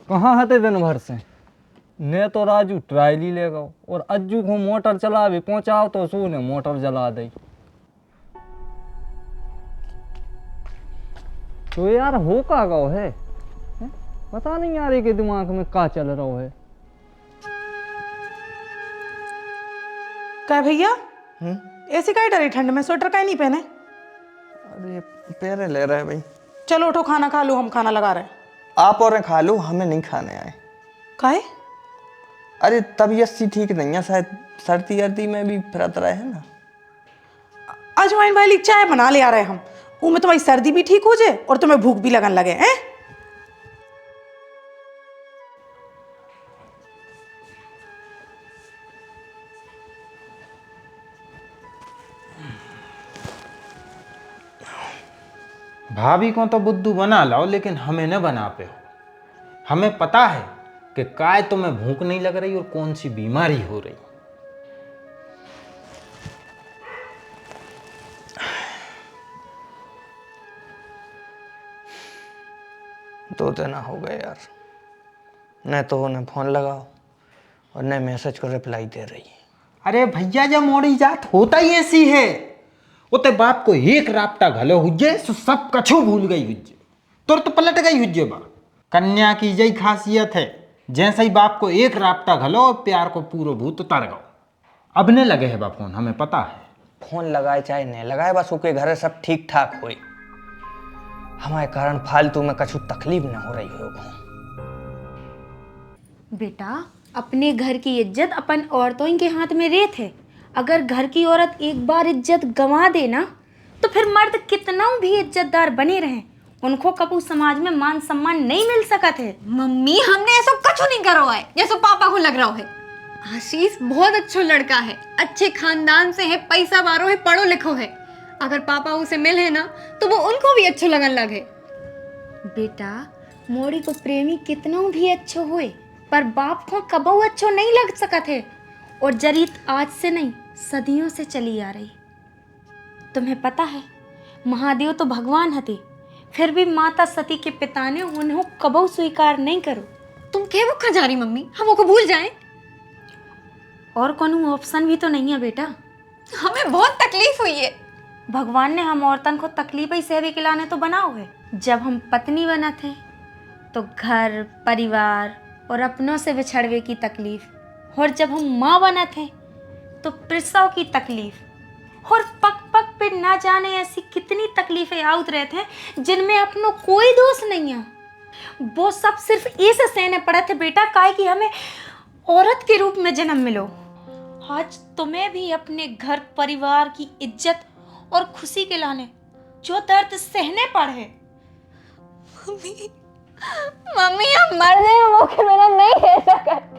कहाँ हते दिन भर से? ने तो राजू ट्रायली ले गो और अज्जू को मोटर चला भी पहुंचाओ तो सू ने मोटर जला दी। तो यार हो का गो है? पता नहीं यार ये के दिमाग में का चल रहा है। क्या भैया ऐसी काय डरी ठंड में, स्वेटर काय नहीं पहने? अरे पैरे ले रहे भाई। चलो उठो खाना खा लो, हम खाना लगा रहे हैं। आप और खा लो, हमें नहीं खाने आए। काहे? अरे तबीयत सी ठीक नहीं है, शायद सर्दी अर्दी में भी फिरत रहे हैं ना। अजवाइन वाली चाय बना ले आ रहे हम, वो में तुम्हारी सर्दी भी ठीक हो जाए और तुम्हें भूख भी लगन लगे हैं। भाभी को तो बुद्धू बना लाओ लेकिन हमें न बना पे हो। हमें पता है कि काय तुम्हें भूख नहीं लग रही और कौन सी बीमारी हो रही। दो दिन हो गए यार, न तो उन्हें फोन लगाओ और न मैसेज को रिप्लाई दे रही है। अरे भैया जब मोड़ी जात होता ही ऐसी है। उते बाप को एक राप्ता घलो हुज्जे सो सब कछु भूल गई हुज्जे, तुरंत तो पलट गई हुज्जे बा। कन्या की यही खासियत है, जैसे ही बाप को एक राप्ता घलो और प्यार को पूरा भूत उतार गो। अब ने लगे है बा फोन, हमें पता है। फोन लगाए चाहे नहीं लगाए, बस उसके घर सब ठीक ठाक हुई। हमारे कारण फालतू में कछु तकलीफ न हो रही होगा। बेटा अपने घर की इज्जत अपन औरतों के हाथ में रेत है। अगर घर की औरत एक बार इज्जत गंवा दे ना तो फिर मर्द कितना भी इज्जतदार बने रहें, उनको कबू समाज में मान सम्मान नहीं मिल सकत है। मम्मी हमने ऐसा कुछ नहीं करो है जैसे पापा को लग रहा है। आशीष बहुत अच्छा लड़का है, अच्छे खानदान से है, पैसा वारो है, पढ़ो लिखो है। अगर पापा उसे मिले ना तो वो उनको भी अच्छा लगन लगे। बेटा मोड़ी को प्रेमी कितना भी अच्छो होए पर बाप को कबू अच्छो नहीं लग सकत है। और जरीत आज से नहीं सदियों से चली आ रही। तुम्हें पता है महादेव तो भगवान हते, फिर भी माता सती के पिता ने उन्हें कबू स्वीकार नहीं करो। तुम क्या वो खा जा रही मम्मी, हम को भूल जाएं। और कोनो ऑप्शन भी तो नहीं है बेटा। हमें बहुत तकलीफ हुई है। भगवान ने हम औरतन को तकलीफ ही सहवे के लाने तो बनाओ है। जब हम पत्नी बना थे तो घर परिवार और अपनों से बिछड़वे की तकलीफ, और जब हम माँ बना थे तो प्रसव की तकलीफ, और पक पक पे ना जाने ऐसी कितनी तकलीफें आउत रहे थे जिनमें अपनों कोई दोष नहीं है। वो सब सिर्फ इसे सहने पड़े थे बेटा, काहे कि हमें औरत के रूप में जन्म मिलो। आज तुम्हें भी अपने घर परिवार की इज्जत और खुशी के लाने जो दर्द सहने पड़े। मम्मी मम्मी हम मर गए, वो के बिना नहीं रह सकते।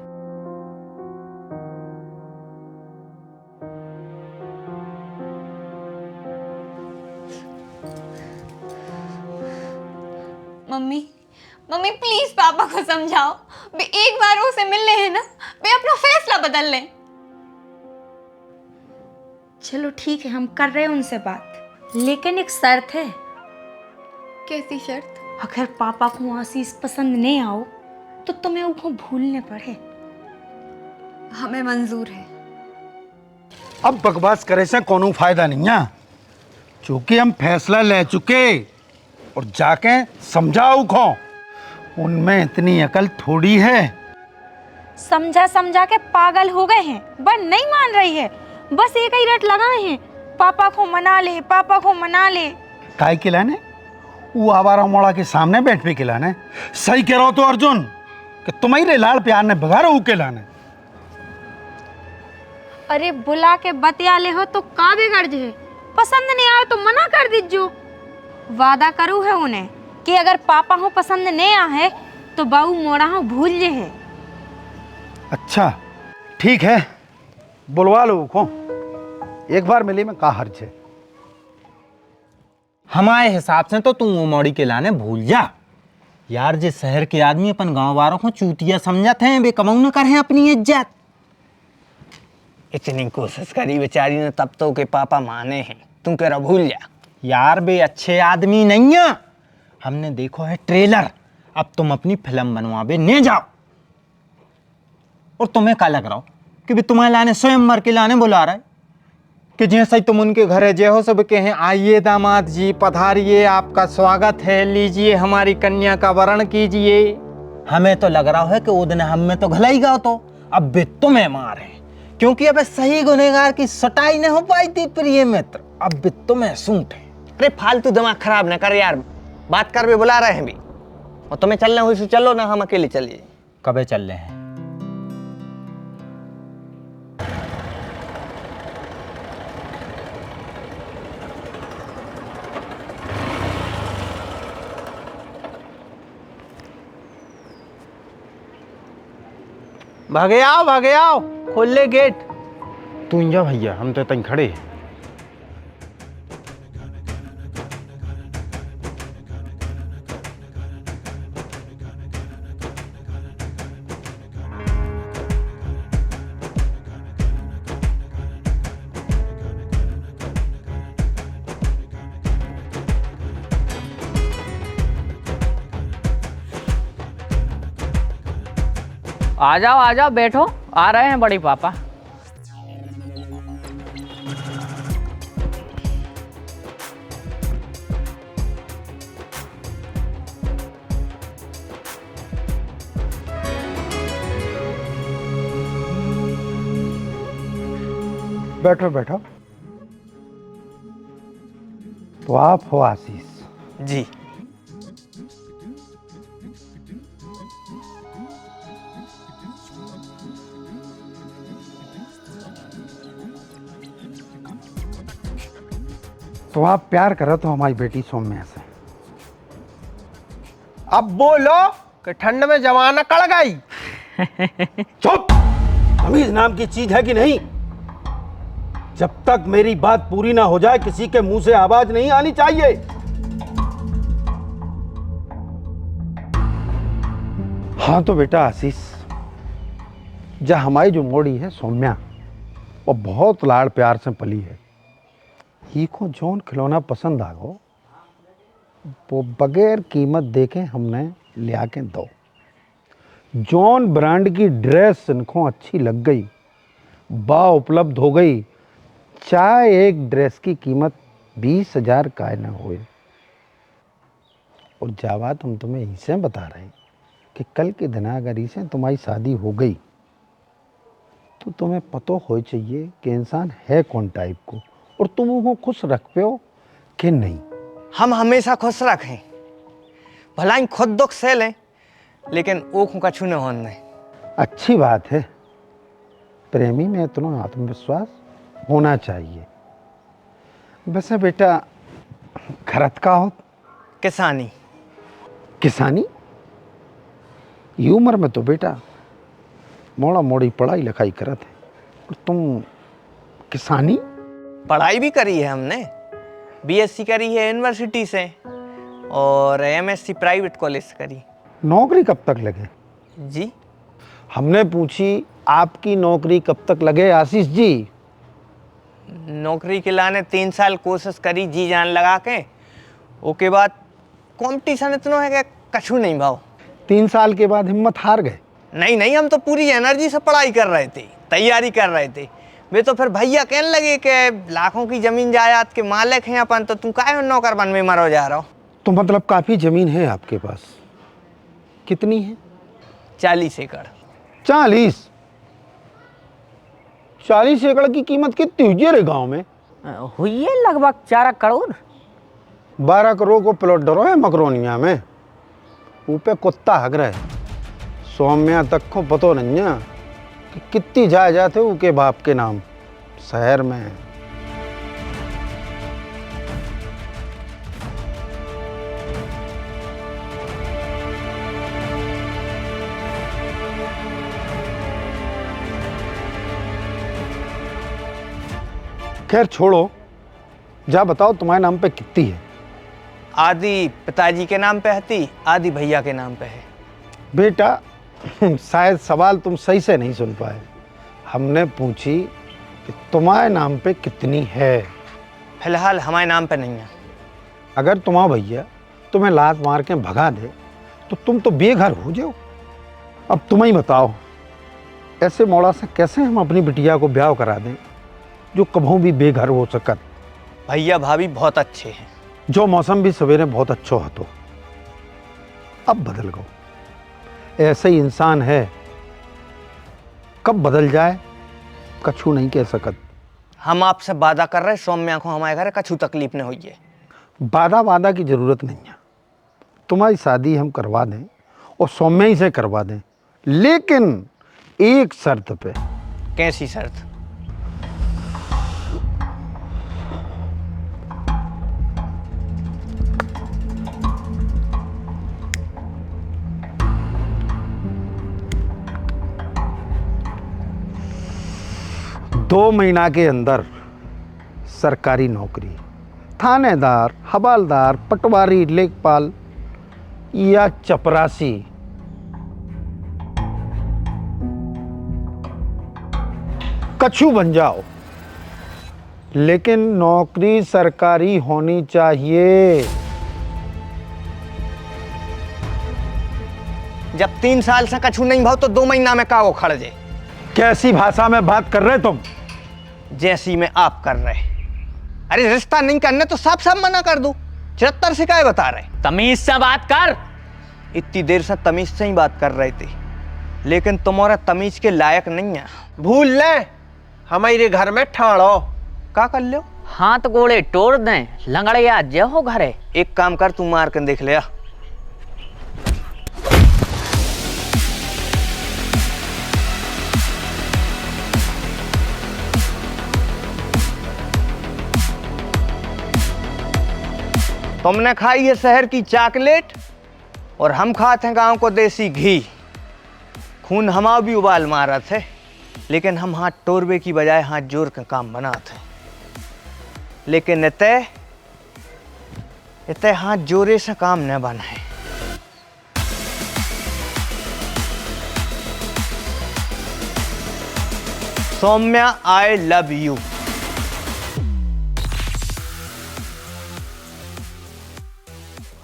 मम्मी मम्मी प्लीज पापा को समझाओ, वे एक बार उसे मिलने हैं ना, वे अपना फैसला बदल लें। चलो ठीक है, हम कर रहे हैं उनसे बात, लेकिन एक शर्त है। कैसी शर्त? अगर पापा को आशीष पसंद नहीं आओ तो तुम्हें उनको भूलने पड़े। हमें मंजूर है। अब बकवास करे से कोनो फायदा नहीं है, क्योंकि हम फैसला ले चुके और जाके समझाओ खो, उनमें इतनी अकल थोड़ी है। समझा समझा के पागल हो गए हैं, बट नहीं मान रही है, बस एक ही रट लगाए हैं, पापा को मना ले, पापा को मना ले। काय खिलाने? वो आवारा मोड़ा के सामने बैठ पे खिलाने। सही कह रहा हो तो अर्जुन कि तुम्हारे लाल प्यार ने भगा रहा के लाने। अरे बुला के बतिया ले हो तो का बिगड़ जाए, पसंद नहीं आए तो मना कर दीजो। वादा करू है उन्हें कि अगर पापा हो पसंद नहीं आए तो बाऊ मोड़ा हो भूल जे है। अच्छा ठीक है, बुलवा लो को, एक बार मिली में का हर्ज है। हमारे हिसाब से तो तुम वो मोड़ी के लाने भूल जा यार। जिस शहर के आदमी अपन गांव वालों को चूतिया समझते हैं, वे कमाऊ न करें अपनी इज्जत। इतनी कोशिश करी बेचारी ने तब तो के पापा माने हैं, तुम कह रहा भूल जा। यार वे अच्छे आदमी नहीं है, हमने देखो है ट्रेलर। अब तुम अपनी फिल्म बनवावे ने जाओ। और तुम्हें क्या लग रहा हो कि भी तुम्हारे लाने स्वयंवर के लाने बुला रहा है कि जैसे ही तुम उनके घर जे हो सब कहें आइए दामाद जी पधारिए, आपका स्वागत है, लीजिए हमारी कन्या का वरण कीजिए। हमें तो लग रहा है कि वो दिन हम में तो घलाई गाओ, तो अब भी तुम्हें मारे, क्योंकि अब सही गुनहगार की सटाई नहीं हो पाई थी प्रिय मित्र, अब भी तुम्हें सूंट है। अरे फालतू दिमाग खराब ना कर यार, बात कर भी बुला रहे हैं भी, और तुम्हें चलना हुई चलो ना, हम अकेले चलिए। कबे चल रहे हैं? भागे आओ, खोल ले गेट। तू जा भैया, हम तो तहीं खड़े हैं। आ जाओ बैठो, आ रहे हैं बड़ी पापा। बैठो बैठो। तो आप हो आशीष जी? तो आप प्यार करो तो हमारी बेटी सौम्या से। अब बोलो कि ठंड में जवाना कड़ गई। चुप! तमीज नाम की चीज है कि नहीं? जब तक मेरी बात पूरी ना हो जाए किसी के मुंह से आवाज नहीं आनी चाहिए। हाँ तो बेटा आशीष, जा हमारी जो मोड़ी है सौम्या, वो बहुत लाड़ प्यार से पली है। ही को जौन खिलौना पसंद आ गो वो बगैर कीमत देके हमने ले आके दो। जौन ब्रांड की ड्रेस इनको अच्छी लग गई, बा उपलब्ध हो गई, चाहे एक ड्रेस की कीमत 20,000 का न होए। और जावा तुम तुम्हें इसे बता रहे कि कल के दिन अगर इसे तुम्हारी शादी हो गई तो तुम्हें पता हो चाहिए कि इंसान है कौन टाइप को, और तुम उनको खुश रख पे हो कि नहीं। हम हमेशा खुश रखें, भला ही खुद दुख सह लें, लेकिन ओखों का छूने होने नहीं। अच्छी बात है, प्रेमी में इतना आत्मविश्वास होना चाहिए। वैसे बेटा खरत का हो? किसानी। किसानी? ये उम्र में तो बेटा मोड़ा मोड़ी पढ़ाई लिखाई करत है, और तुम किसानी? पढ़ाई भी करी है हमने, बीएससी करी है यूनिवर्सिटी से, और एमएससी प्राइवेट कॉलेज से करी। नौकरी कब तक लगे? जी हमने पूछी आपकी नौकरी कब तक लगे आशीष जी? नौकरी के लाने 3 साल कोशिश करी जी जान लगा के, ओके बाद कंपटीशन इतना है कि कछु नहीं भाव। 3 साल के बाद हिम्मत हार गए? नहीं, हम तो पूरी एनर्जी से पढ़ाई कर रहे थे, तैयारी कर रहे थे। वे तो फिर भैया कहने लगे कि लाखों की जमीन जायदाद के मालिक हैं अपन, तो तुम काहे नौकर बन में मरो जा रहा हो। तो मतलब काफी जमीन है आपके पास? कितनी है? 40 एकड़। 40 एकड़ की कीमत कितनी हुई है रे गाँव में? हुई है लगभग 4 करोड़। 12 करोड़ को प्लॉट डरो है मकरोनिया में, ऊपर कुत्ता हग रहे। सौम्या तक को पतो नहीं है कि कितनी जायदाद है उनके बाप के नाम शहर में। खैर छोड़ो, जा बताओ तुम्हारे नाम पे कितनी है? आधी पिताजी के नाम पे हती, आधी भैया के नाम पे है। बेटा शायद सवाल तुम सही से नहीं सुन पाए। हमने पूछी कि तुम्हारे नाम पे कितनी है। फिलहाल हमारे नाम पे नहीं है। अगर तुम्हारा भैया तुम्हें लात मार के भगा दे तो तुम तो बेघर हो जाओ। अब तुम ही बताओ, ऐसे मौड़ा से कैसे हम अपनी बिटिया को ब्याह करा दें जो कभू भी बेघर हो सकत। भैया भाभी बहुत अच्छे हैं। जो मौसम भी सवेरे बहुत अच्छो हतो, अब बदल गो। ऐसे ही इंसान है, कब बदल जाए कछु नहीं कह सकत। हम आपसे वादा कर रहे सौम्या को हमारे घर कछु तकलीफ न हुई है। वादा की जरूरत नहीं है। तुम्हारी शादी हम करवा दें और सौम्या ही से करवा दें, लेकिन एक शर्त पे। कैसी शर्त? दो महीना के अंदर सरकारी नौकरी, थानेदार, हवालदार, पटवारी, लेखपाल या चपरासी, कछु बन जाओ, लेकिन नौकरी सरकारी होनी चाहिए। जब 3 साल से कछु नहीं भाव तो 2 महीना में का वो खड़ जाए। कैसी भाषा में बात कर रहे तुम? जैसी में आप कर रहे। अरे रिश्ता नहीं करने तो साफ साफ मना कर दो। 74 से क्या बता रहे? तमीज से बात कर। इतनी देर से तमीज से ही बात कर रहे थे, लेकिन तुम्हारा तमीज के लायक नहीं है। भूल ले, हमारे घर में ठाड़ो। का कर लो? हाथ गोड़े तोड़ दें, लंगड़िया जे हो घरे। एक काम कर, तू मार कर देख लिया। तुमने खाई है शहर की चॉकलेट और हम खाते हैं गांव को देसी घी। खून हमारा भी उबाल मारा थे, लेकिन हम हाथ टोरबे की बजाय हाथ जोड़ का काम बनाते हैं। लेकिन इतने हाथ जोड़े से काम न बना है। Saumya, I love you.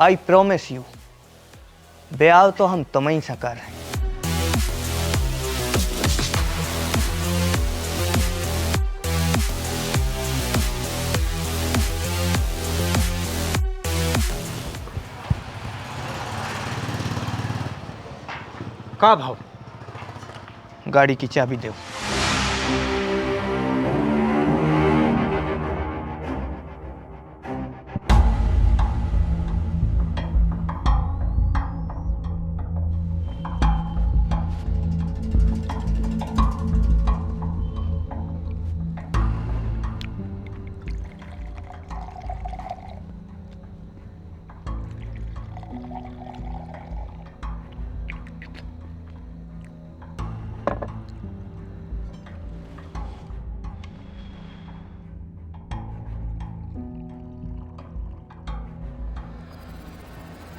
I promise you, ब्याह तो हम तुम्हें से कर रहे हैं। का भाव? गाड़ी की चाबी दो।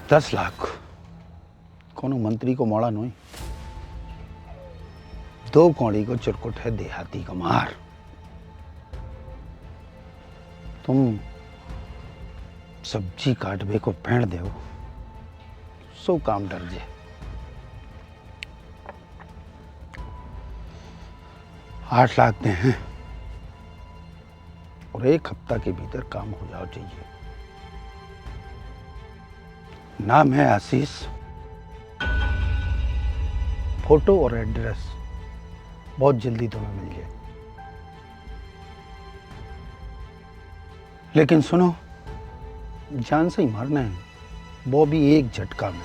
10 लाख कोनो मंत्री को मोड़ा नहीं, 2 कौड़ी को चुरकुट है देहाती का मार। तुम सब्जी काटबे को फेंट दो, सो काम डर जे। 8 लाख दे हैं और 1 हफ्ता के भीतर काम हो जाओ चाहिए। नाम है आशीष, फोटो और एड्रेस बहुत जल्दी तुम्हें मिल जाए। लेकिन सुनो, जान से ही मारना है, वो भी एक झटका में।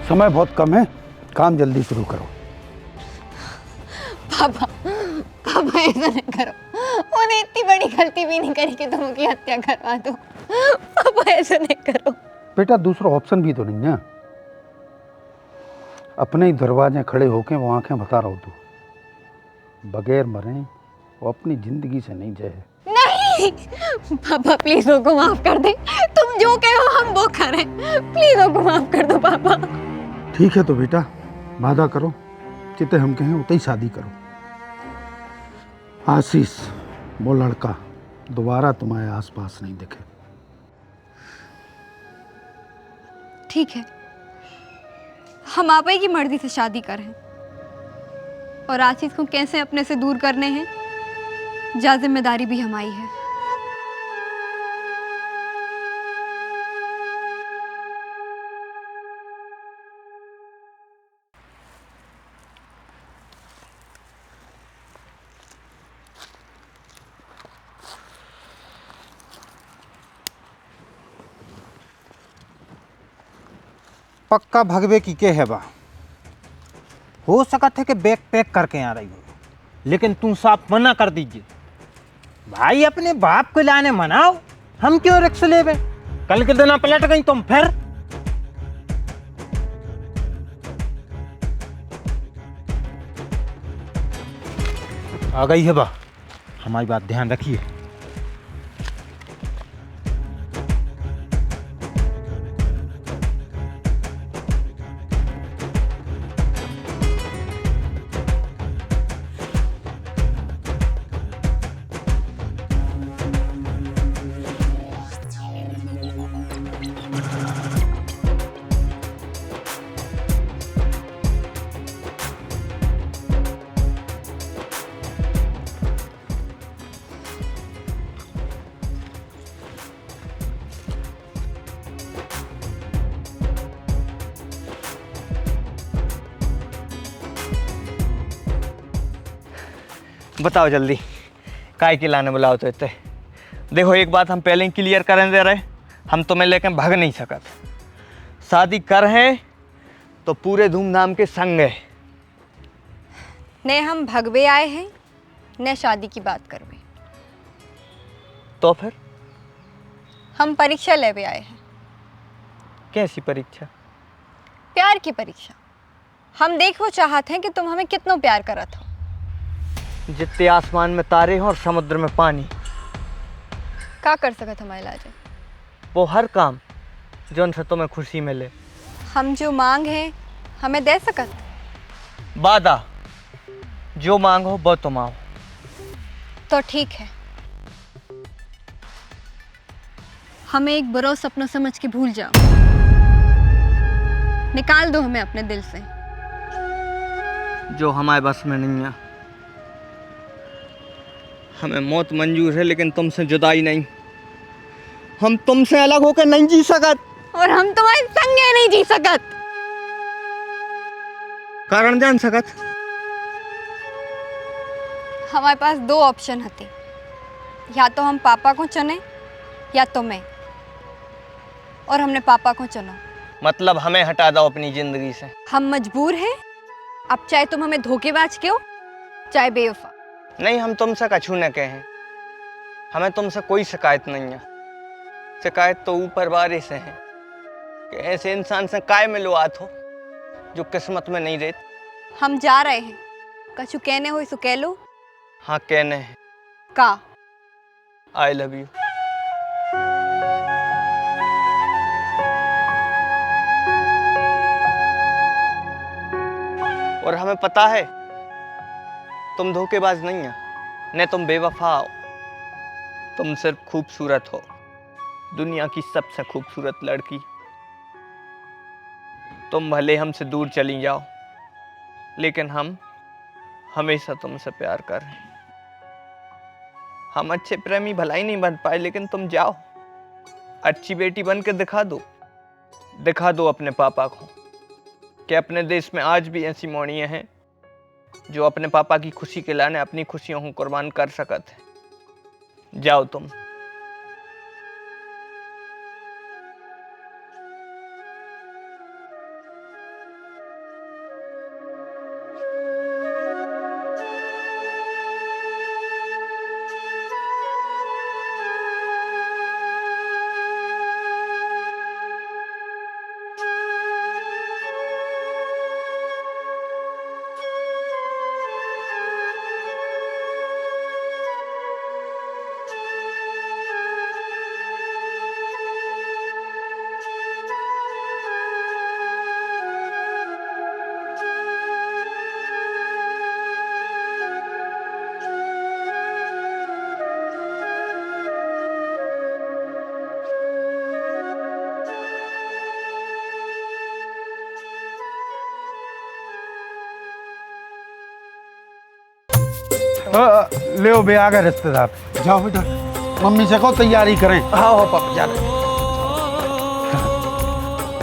समय बहुत कम है, काम जल्दी शुरू करो। पापा पापा ऐसा नहीं करो, उन्हें इतनी बड़ी गलती भी नहीं करी कि तुम उनकी हत्या करवा दो। पापा ऐसा नहीं करो। बेटा दूसरा ऑप्शन भी तो नहीं है। अपने ही दरवाजे खड़े होके वो आंखें बता रहा हूं, तू बगैर मरे वो अपनी जिंदगी से नहीं जाए। नहीं पापा प्लीज उनको माफ कर दे, तुम जो कहो हम वो करें, प्लीज उनको माफ कर दो पापा। ठीक है तो बेटा वादा करो, जितने हम कहें उतनी शादी करो। आशीष वो लड़का दोबारा तुम्हारे आसपास नहीं दिखे। ठीक है, हम आप ही की मर्जी से शादी करें, और आशीष को कैसे अपने से दूर करने हैं, जा जिम्मेदारी भी हमारी है। पक्का भगवे की के है बा। हो सकत है कि बैग पैक करके आ रही हो, लेकिन तुम साफ मना कर दीजिए। भाई अपने बाप को लाने मनाओ, हम क्यों रिक्स लेवे? कल के दिन पलट गई तुम फिर। आ गई है बा, हमारी बात ध्यान रखिए। बताओ जल्दी, काय के लाने बुलाओ तो इतने। देखो एक बात हम पहले ही क्लियर करें दे रहे, हम तुम्हें लेकर भाग नहीं सकत। शादी कर है तो पूरे धूमधाम के संग है। ने हम भगवे आए हैं, ने शादी की बात करवे। तो फिर हम परीक्षा लेवे आए हैं। कैसी परीक्षा? प्यार की परीक्षा। हम देखो चाहते हैं कि तुम हमें कितना प्यार करत हो। जितने आसमान में तारे हो और समुद्र में पानी। क्या कर सकत हमारे लाजे? वो हर काम जो उनसे तुम्हें खुशी मिले। हम जो मांग है हमें दे सकत? वादा जो मांगो वो तुम आओ। तो ठीक है, हमें एक बुरा सपना समझ के भूल जाओ। निकाल दो हमें अपने दिल से। जो हमारे बस में नहीं है। हमें मौत मंजूर है लेकिन तुमसे जुदाई नहीं। हम तुमसे अलग होकर नहीं जी सकत। और हम तुम्हारे संगे नहीं जी सकत। कारण जान सकत? हमारे पास 2 ऑप्शन हते, या तो हम पापा को चुने या तो मैं, और हमने पापा को चुना। मतलब हमें हटा दो अपनी जिंदगी से। हम मजबूर हैं, अब चाहे तुम हमें धोखेबाज कहो चाहे बेवफा। नहीं, हम तुमसे कछू न कहें। हमें तुमसे कोई शिकायत नहीं है। शिकायत तो ऊपर वाले से है कि ऐसे इंसान से काय मिलो आत हो जो किस्मत में नहीं रहते। हम जा रहे हैं, कछु कहने हो सो कह लो। हाँ कहने हैं। का? आई लव यू। और हमें पता है तुम धोखेबाज नहीं हो, न तुम बेवफा हो। तुम सिर्फ खूबसूरत हो, दुनिया की सबसे खूबसूरत लड़की। तुम भले हमसे दूर चली जाओ, लेकिन हम हमेशा तुमसे प्यार कर रहे हैं। हम अच्छे प्रेमी भला ही नहीं बन पाए, लेकिन तुम जाओ, अच्छी बेटी बन के दिखा दो अपने पापा को कि अपने देश में आज भी ऐसी मौड़ियाँ हैं जो अपने पापा की खुशी के लाने अपनी खुशियों को कुर्बान कर सकते हैं। जाओ तुम। ले बे आ गए रिश्तेदार। जाओ बेटा, मम्मी से कहो तैयारी करें। हाँ पापा जा रहे।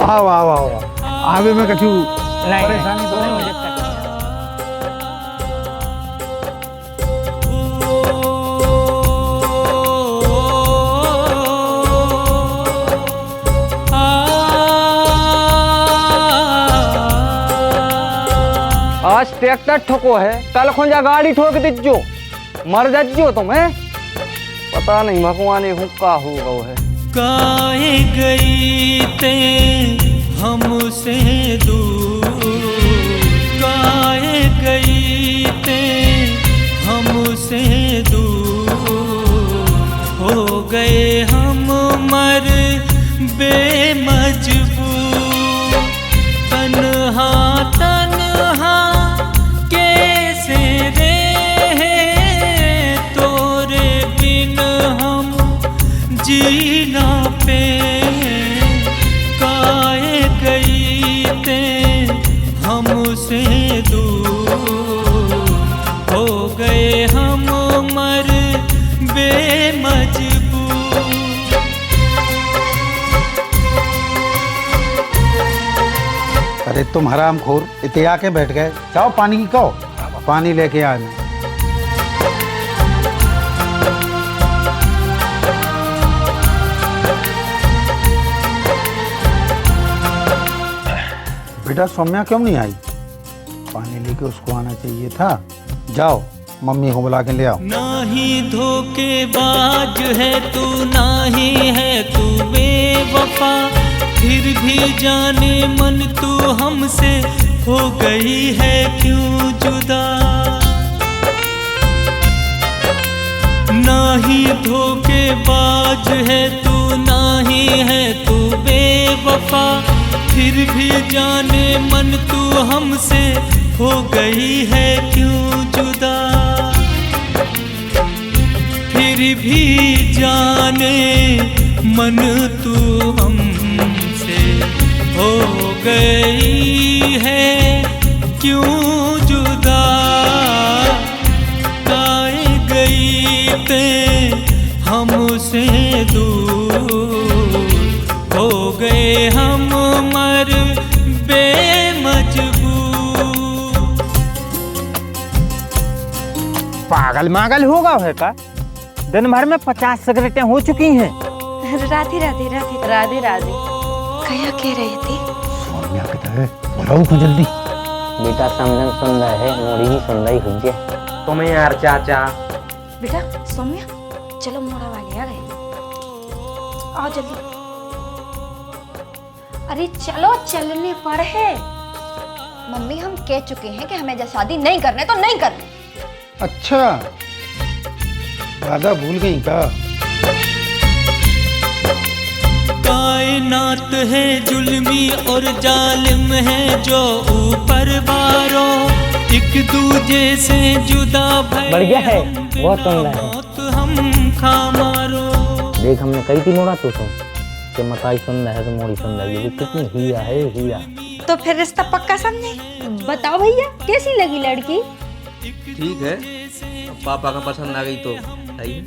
आओ आओ आओ, आगे में कछु परेशानी तो नहीं? आज ट्रैक्टर ठोको है, कल खुंजा गाड़ी ठोक दीजो, मर जाजो तुम है। पता नहीं भगवान हुक्का होगा वो है। काहे गई ते हमसे दूर, काहे गई ते हमसे दूर, हो गए हम मर बेमजबूर, तन्हा तन्हा कैसे रहे, तोरे बिन हम जीना पे, काहे गई ते हमसे दूर, हो गए हम मर बेमजबूर। अरे तुम हरामखोर, इतने आके बैठ गए। जाओ पानी की कहो, पानी लेके आ। बेटा सौम्या क्यों नहीं आई? पानी लेके उसको आना चाहिए था। जाओ मम्मी को बुला के ले आओ। नाही धोखेबाज है तू, नाही है तू बेवफा, फिर भी जाने मन तू हमसे हो गई है क्यों जुदा। नाही धोखेबाज है तू, नाही है तू बेवफा, फिर भी जाने मन तू हमसे हो गई है क्यों जुदा। फिर भी जाने मन तू हमसे हो गई है क्यों जुदा। काहे गई ते हमसे दूर, हो गए हम मर बेमजबूर। पागल मागल होगा है का? दिन भर में 50 सिगरेटें हो चुकी हैं। राधे राधे राधे राधे राधे। क्या कह रही थी? सौम्या किधर है? बुलाओ को जल्दी। बेटा समझन सुन रहा है, मोड़ी ही सुन रही हुई। तुम्हें यार चाचा। बेटा सौम्या चलो, मोड़ा वाले आ गए, आओ जल्दी। अरे चलो, चलने पर है। मम्मी हम कह चुके हैं कि हमें जब शादी नहीं करने तो नहीं करने। अच्छा, राधा भूल गई का? कायन कायनात है जुल्मी और जालिम है जो ऊपर बारो, एक दूजे से जुदा बढ़िया है, बहुत सुंदर है। हम खा मारो। देख हमने कही थी मोड़ा तो कि मकाई सुंदर है तो मोड़ी सुंदर, ये कितनी हीरा है हीरा। तो फिर रिश्ता पक्का समझे। बताओ भैया कैसी लगी लड़की? ठीक है, अब पापा का पसंद आ गई तो सही है।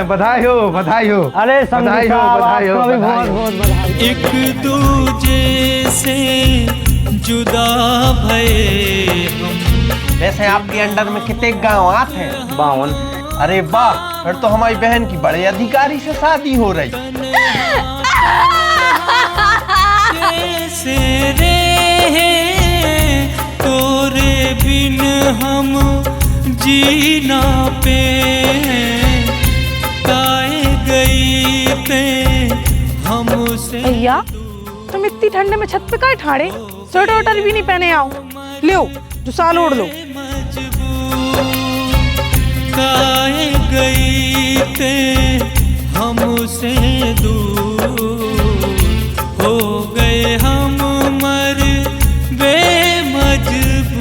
बधाई हो, बधाई हो। अरे बधाई हो, बधाई हो, बहुत बहुत बधाई। एक दूजे से जुदा भये हम। वैसे आपके अंडर में कितने गांव आते हैं? 52। अरे वाह, फिर तो हमारी बहन की बड़े अधिकारी से शादी हो रही। कैसे रहे तोरे बिन हम जीना पे, काए गई पे हमसे। भैया तुम इतनी ठंडे में छत पे काहे ठाड़े? स्वेटर वेटर भी नहीं पहने आओ, लो जो साल ओढ़ लो। काए गई पे हमसे दूर, हो गए हम मर बेमजबूर।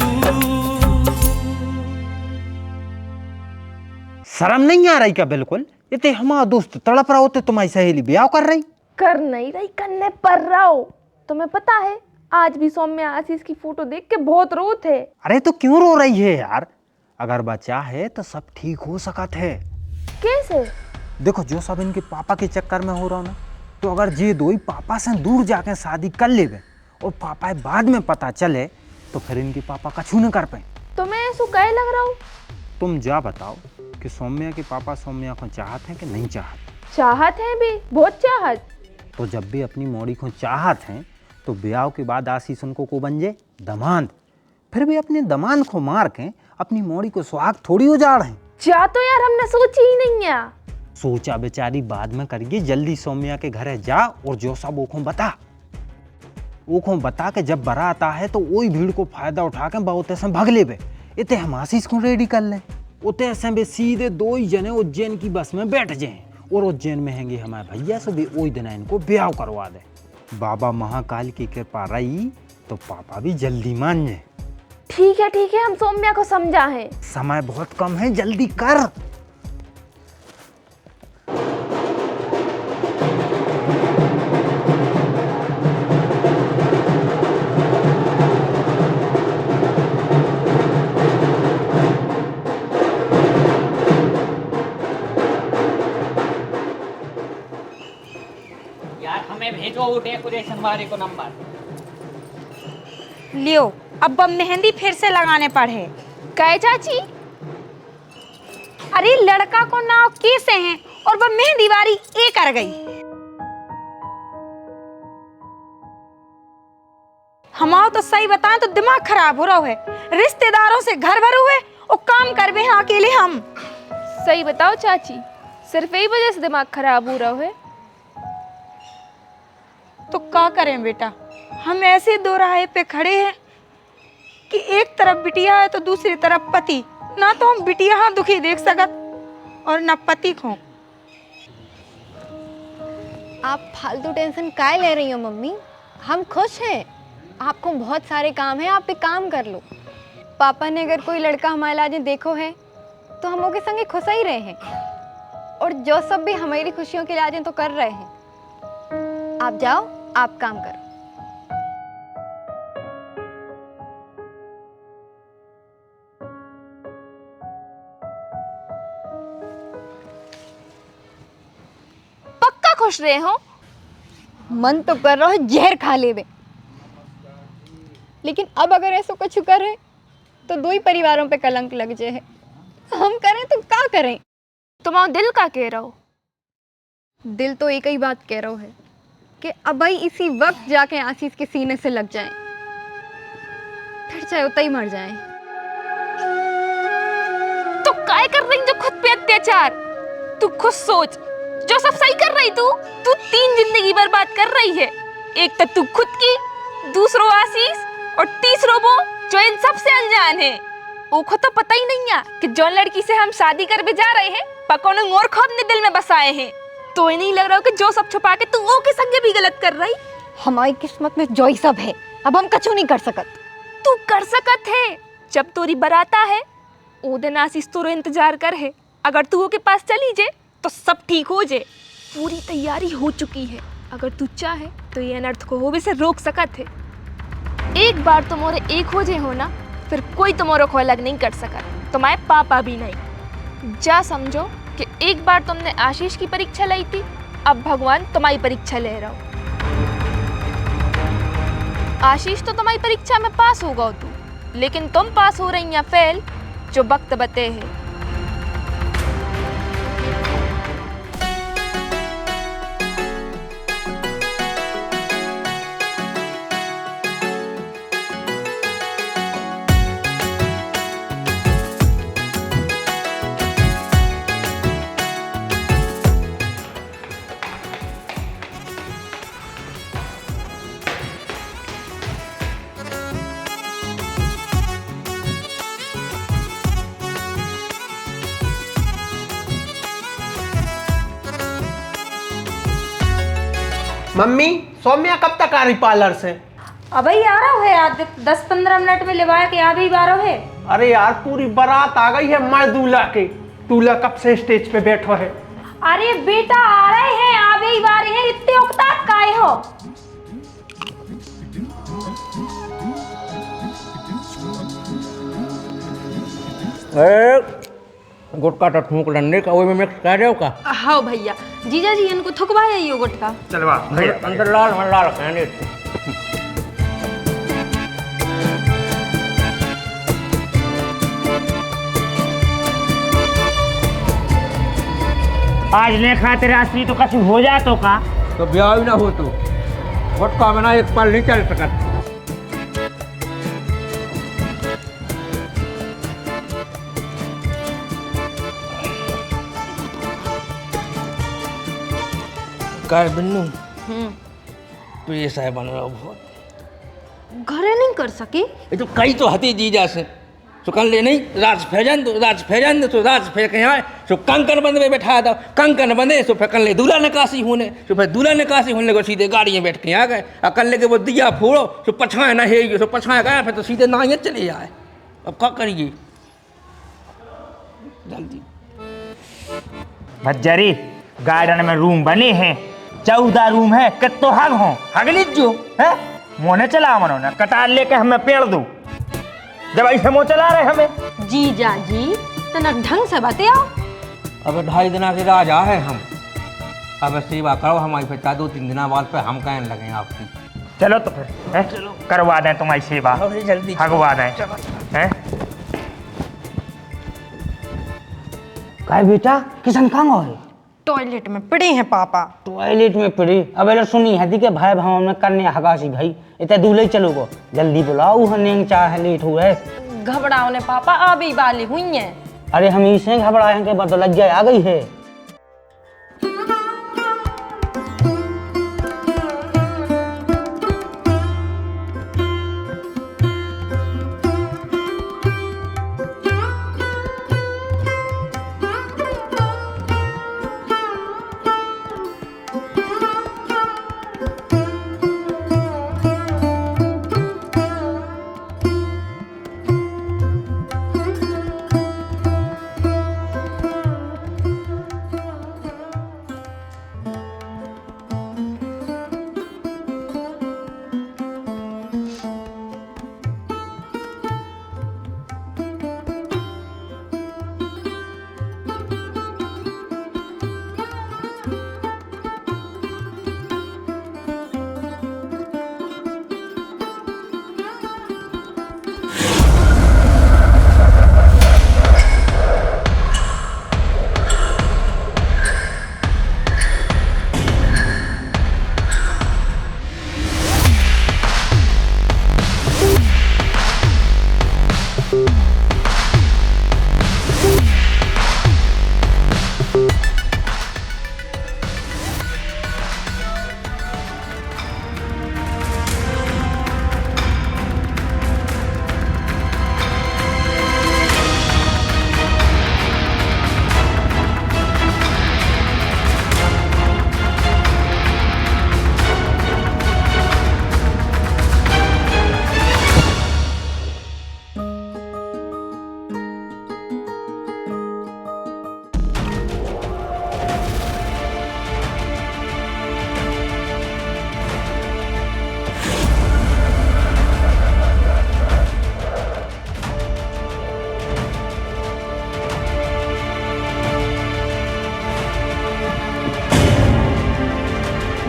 शर्म नहीं आ रही क्या बिल्कुल? इतने हमारा दोस्त तड़प रहा होते, तुम्हारी सहेली ब्याह कर रही। कर नहीं रही, करने पर रहा हो। तुम्हें पता है आज भी सौम्या आशीष की फोटो देख के बहुत रो थे। अरे तो क्यों रो रही है यार? अगर बच्चा है तो सब ठीक हो सकत है। कैसे? देखो जो सब इनके पापा के चक्कर में हो रहा ना, तो अगर ये दो ही पापा से दूर जाके शादी कर लेवे और पापा बाद में पता चले तो फिर इनके पापा कछू न कर पाए। तुम्हें ऐसा कहे लग रहा हूँ? तुम जा बताओ कि सौम्या के पापा सौम्या को चाहत है कि नहीं चाहत? चाहत है भी, बहुत चाहत। तो जब भी अपनी मोड़ी को चाहत हैं तो ब्याह के बाद आशीष उनको को बन जाए दमाद, फिर भी अपने दमाद को मार के अपनी मोड़ी को सुहाग थोड़ी हो जा रहे हैं। जा तो यार हमने सोची ही नहीं है। सोचा बेचारी बाद में करिए, जल्दी सौम्या के घर जा और जो सब ओखों बता के जब बारात है तो वही भीड़ को फायदा उठा के बहुत ऐसे भाग लेवे। इतने हम आशीष को रेडी कर लें, उतने ऐसे भी सीधे 2 ही जने उज्जैन की बस में बैठ जाएं और उज्जैन में हैंगे हमारे भैया से भी वही दिन इनको ब्याह करवा दे। बाबा महाकाल की कृपा रही तो पापा भी जल्दी मान जाए। ठीक है, हम सौम्या को समझा है। समय बहुत कम है, जल्दी कर। यार हमें भेजो वो डेकोरेशन वाले को नंबर। लियो, अब मेहंदी फिर से लगाने पड़े। कहे चाची? अरे लड़का को नाव कैसे हैं और वह मेहंदी वारी ये कर गई। हमारा तो सही बताएं तो दिमाग खराब हो रहा है। रिश्तेदारों से घर भर हुए और काम कर रहे हैं अकेले हम। सही बताओ चाची, सिर्फ यही वजह से दिमाग खराब हो रहा है। तो क्या करें बेटा, हम ऐसे दो राहे पे खड़े हैं कि एक तरफ बिटिया है तो दूसरी तरफ पति। ना तो हम बिटिया दुखी देख सकत और ना पति को। आप फालतू टेंशन काहे ले रही हो मम्मी? हम खुश हैं। आपको बहुत सारे काम हैं, आप एक काम कर लो। पापा ने अगर कोई लड़का हमारे लाजे देखो है तो हम के संगे खुश ही रहे हैं, और जो सब भी हमारी खुशियों के लाजे तो कर रहे हैं। आप जाओ, आप काम करो। पक्का खुश रहे हो? मन तो कर रहा है जहर खा लेवे, लेकिन अब अगर ऐसा कुछ करे तो 2 ही परिवारों पे कलंक लग जाए। हम करें तो क्या करें? तुम्हारा दिल का कह रहा हो? दिल तो एक ही बात कह रहा है कि अब ही इसी वक्त जाके आशीष के सीने से लग जाएं, फिर चाहे उतना ही मर जाएं। तो काय कर रही जो खुद पे अत्याचार? तू खुद सोच, जो सब सही कर रही तू 3 जिंदगी बर्बाद कर रही है। एक तो तू खुद की, दूसरो आशीष और तीसरो वो जो इन सब से अनजान है। ओखो तो पता ही नहीं है कि जो लड़की से हम शादी कर भी जा रहे हैं पकोनों और खुद ने दिल में बसाए हैं। तो ही नहीं लग रहा हो कि जो सब छुपा के तू वो के संगे भी गलत कर रही। हमारी किस्मत में जो ही सब है, अब हम कछु नहीं कर सकत। तू कर सकत है। जब तोरी बराता है ओ दिन आशीष तोरो इंतजार कर है। अगर तू वो के पास चली जे तो सब ठीक हो जे। पूरी तैयारी हो चुकी है। अगर तू चाहे तो ये अनर्थ को होवे से रोक सकत है। एक बार तुम्हारे एक हो जे हो ना, फिर कोई तुम्हारे को अलग नहीं कर सकत। तुम्हारे पापा भी नहीं। जा समझो कि एक बार तुमने आशीष की परीक्षा ली थी, अब भगवान तुम्हारी परीक्षा ले रहा हो। आशीष तो तुम्हारी परीक्षा में पास होगा तू, लेकिन तुम पास हो रही या फेल, जो वक्त बते है। मम्मी सौम्या कब तक आ रही पार्लर से? अब ही आ रहा है यार, 10-15 मिनट में लिवाया के आ भी बारो है। अरे यार पूरी बारात आ गई है मैं दूल्हा के। दूल्हा कब से स्टेज पे बैठो है। अरे बेटा आ रहे हैं, आ भी बारे हैं, इतने उकताद काहे हो? गुटका तो ठूक डंडे का, में मिक्स कर रहे हो का? हाँ भैया, जीजा जी इनको थुकवाया ही गुटका। चलवा अंदर लाल मन लाल कहने। आज ने खातिर राशि तो कछु हो जा तो का, तो ब्याह ही ना हो तो गुटका बिना एक पल नहीं चल सकता। काय बिन्नू तो ये साहब बन रहा बहुत घरे नहीं कर सके। ये तो कई तो हती जीजा से तो कर ले नहीं राज फैजन तो राज फैजन तो राज फेंक आए तो कंकन बंद में बैठा था। कंकन बंदे तो फिर कर ले दूल्हा निकासी होने तो फिर दूल्हा निकासी होने को सीधे गाड़ी में बैठ के आ गए। और कर ले के वो दिया फोड़ो तो पछाए ना है तो पछाए गए फिर तो सीधे ना ही चले जाए। अब क्या करिए जल्दी। भज्जरी गार्डन में रूम बने हैं, 14 रूम है, कितो हग हो हग लीजो है। मोने चला मनो ना कटार लेके हमें पेड़ दो जब ऐसे मुँह चला रहे हमें। जीजा जी तो न ढंग से बताओ। अब 2.5 दिन के राजा है हम। अब सेवा करो हमारी, फिर 2-3 दिन बाद पे हम कहने लगे आपकी। चलो तो फिर है? चलो करवा दें तुम्हारी सेवा, जल्दी हगवा दें है। काय बेटा किशन कहाँ है? टॉयलेट में पड़े हैं पापा। टॉयलेट में पड़ी? अब एला सुनी है कि भाई भाव में करने हगासी भाई इतने दूल्हे चलो को जल्दी बुलाओ हने चाहे लेट हुए। घबराओ ने पापा अभी वाली हुई है। अरे हम इसे घबराए के बाद लग जाए आ गई है।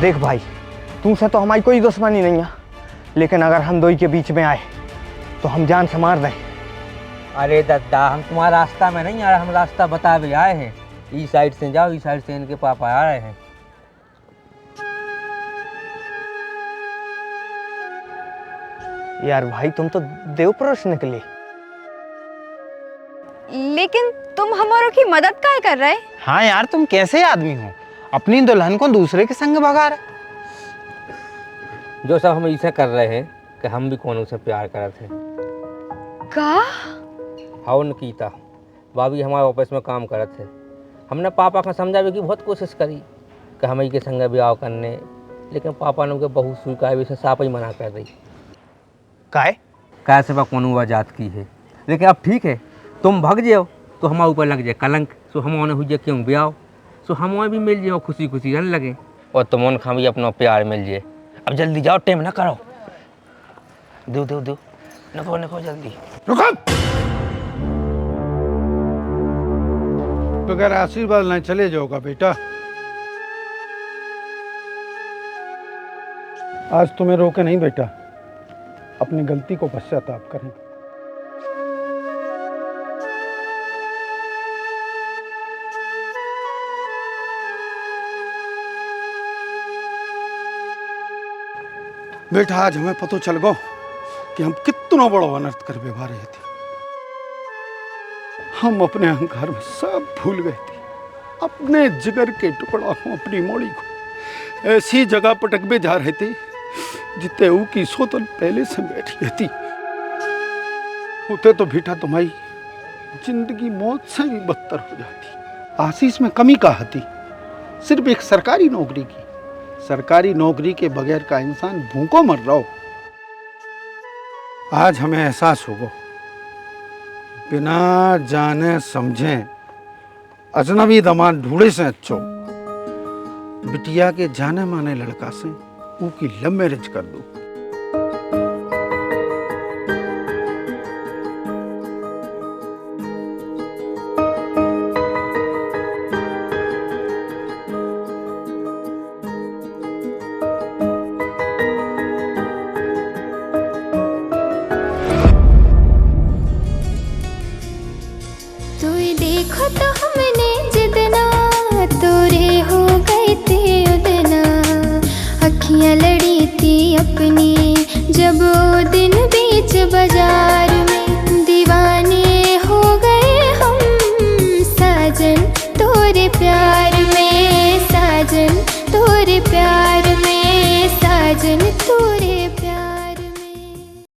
देख भाई, तुमसे तो हमारी कोई दुश्मनी नहीं है, लेकिन अगर हम दोई के बीच में आए तो हम जान से मार दें। अरे दद्दा, हम तुम्हारा रास्ता में नहीं आ रहे, हम रास्ता बता भी आए हैं। इस साइड से जाओ, इस साइड से इनके पापा आ रहे हैं। यार भाई, तुम तो देवपुरुष निकले। लेकिन तुम हमारों की मदद काहे कर रहे? हाँ यार, तुम कैसे आदमी हो, अपनी दुल्हन को दूसरे के संग भगा रहे। जो सब हम ऐसे कर रहे हैं कि हम भी कौन से प्यार करते हैं। का? हाँ निकिता, भाभी हमारे ऑफिस में काम करते थे। हमने पापा को समझावे की बहुत कोशिश करी कि हम के संग ब्याह करने, लेकिन पापा ने उनके बहुत स्वीकार से साफ ही मना कर दी। काय से कौन हुआ जात की है। लेकिन अब ठीक है, तुम भग जाओ तो हमारे ऊपर लग जाए कलंक। सो हम हो जाए क्यों ब्याह, सो हम भी मिल जाओ, खुशी खुशी रहने लगे, और तुम खा भी अपना प्यार मिल जाए। अब जल्दी जाओ, टाइम ना करो। दो दो दो, नको नको जल्दी। रुको, बगैर आशीर्वाद नहीं चले जाओगा बेटा। आज तुम्हें रोके नहीं बेटा, अपनी गलती को पश्चाताप करें। बेटा, आज हमें पता चल गो कि हम कितना बड़ा अनर्थ कर बेवा रहे थे। हम अपने अहंकार में सब भूल गए थे। अपने जिगर के टुकड़ा को, अपनी मोड़ी को ऐसी जगह पटक में जा रहे थे जितने ऊ की सोतन पहले से बैठी रहती। होते तो बेटा तुम्हारी जिंदगी मौत से भी बदतर हो जाती। आशीष में कमी कहाँ थी? सिर्फ एक सरकारी नौकरी की। सरकारी नौकरी के बगैर का इंसान भूखों मर रहा हो। आज हमें एहसास होगा, बिना जाने समझे अजनबी दामाद ढूंढे से अच्छो बिटिया के जाने माने लड़का से ऊ की लव मैरिज कर दो। देखो तो हमने जितना तोरे हो गए थे उतना, अखियां लड़ी थी अपनी जब वो दिन बीच बाजार में, दीवाने हो गए हम साजन तोरे प्यार में, साजन तोरे प्यार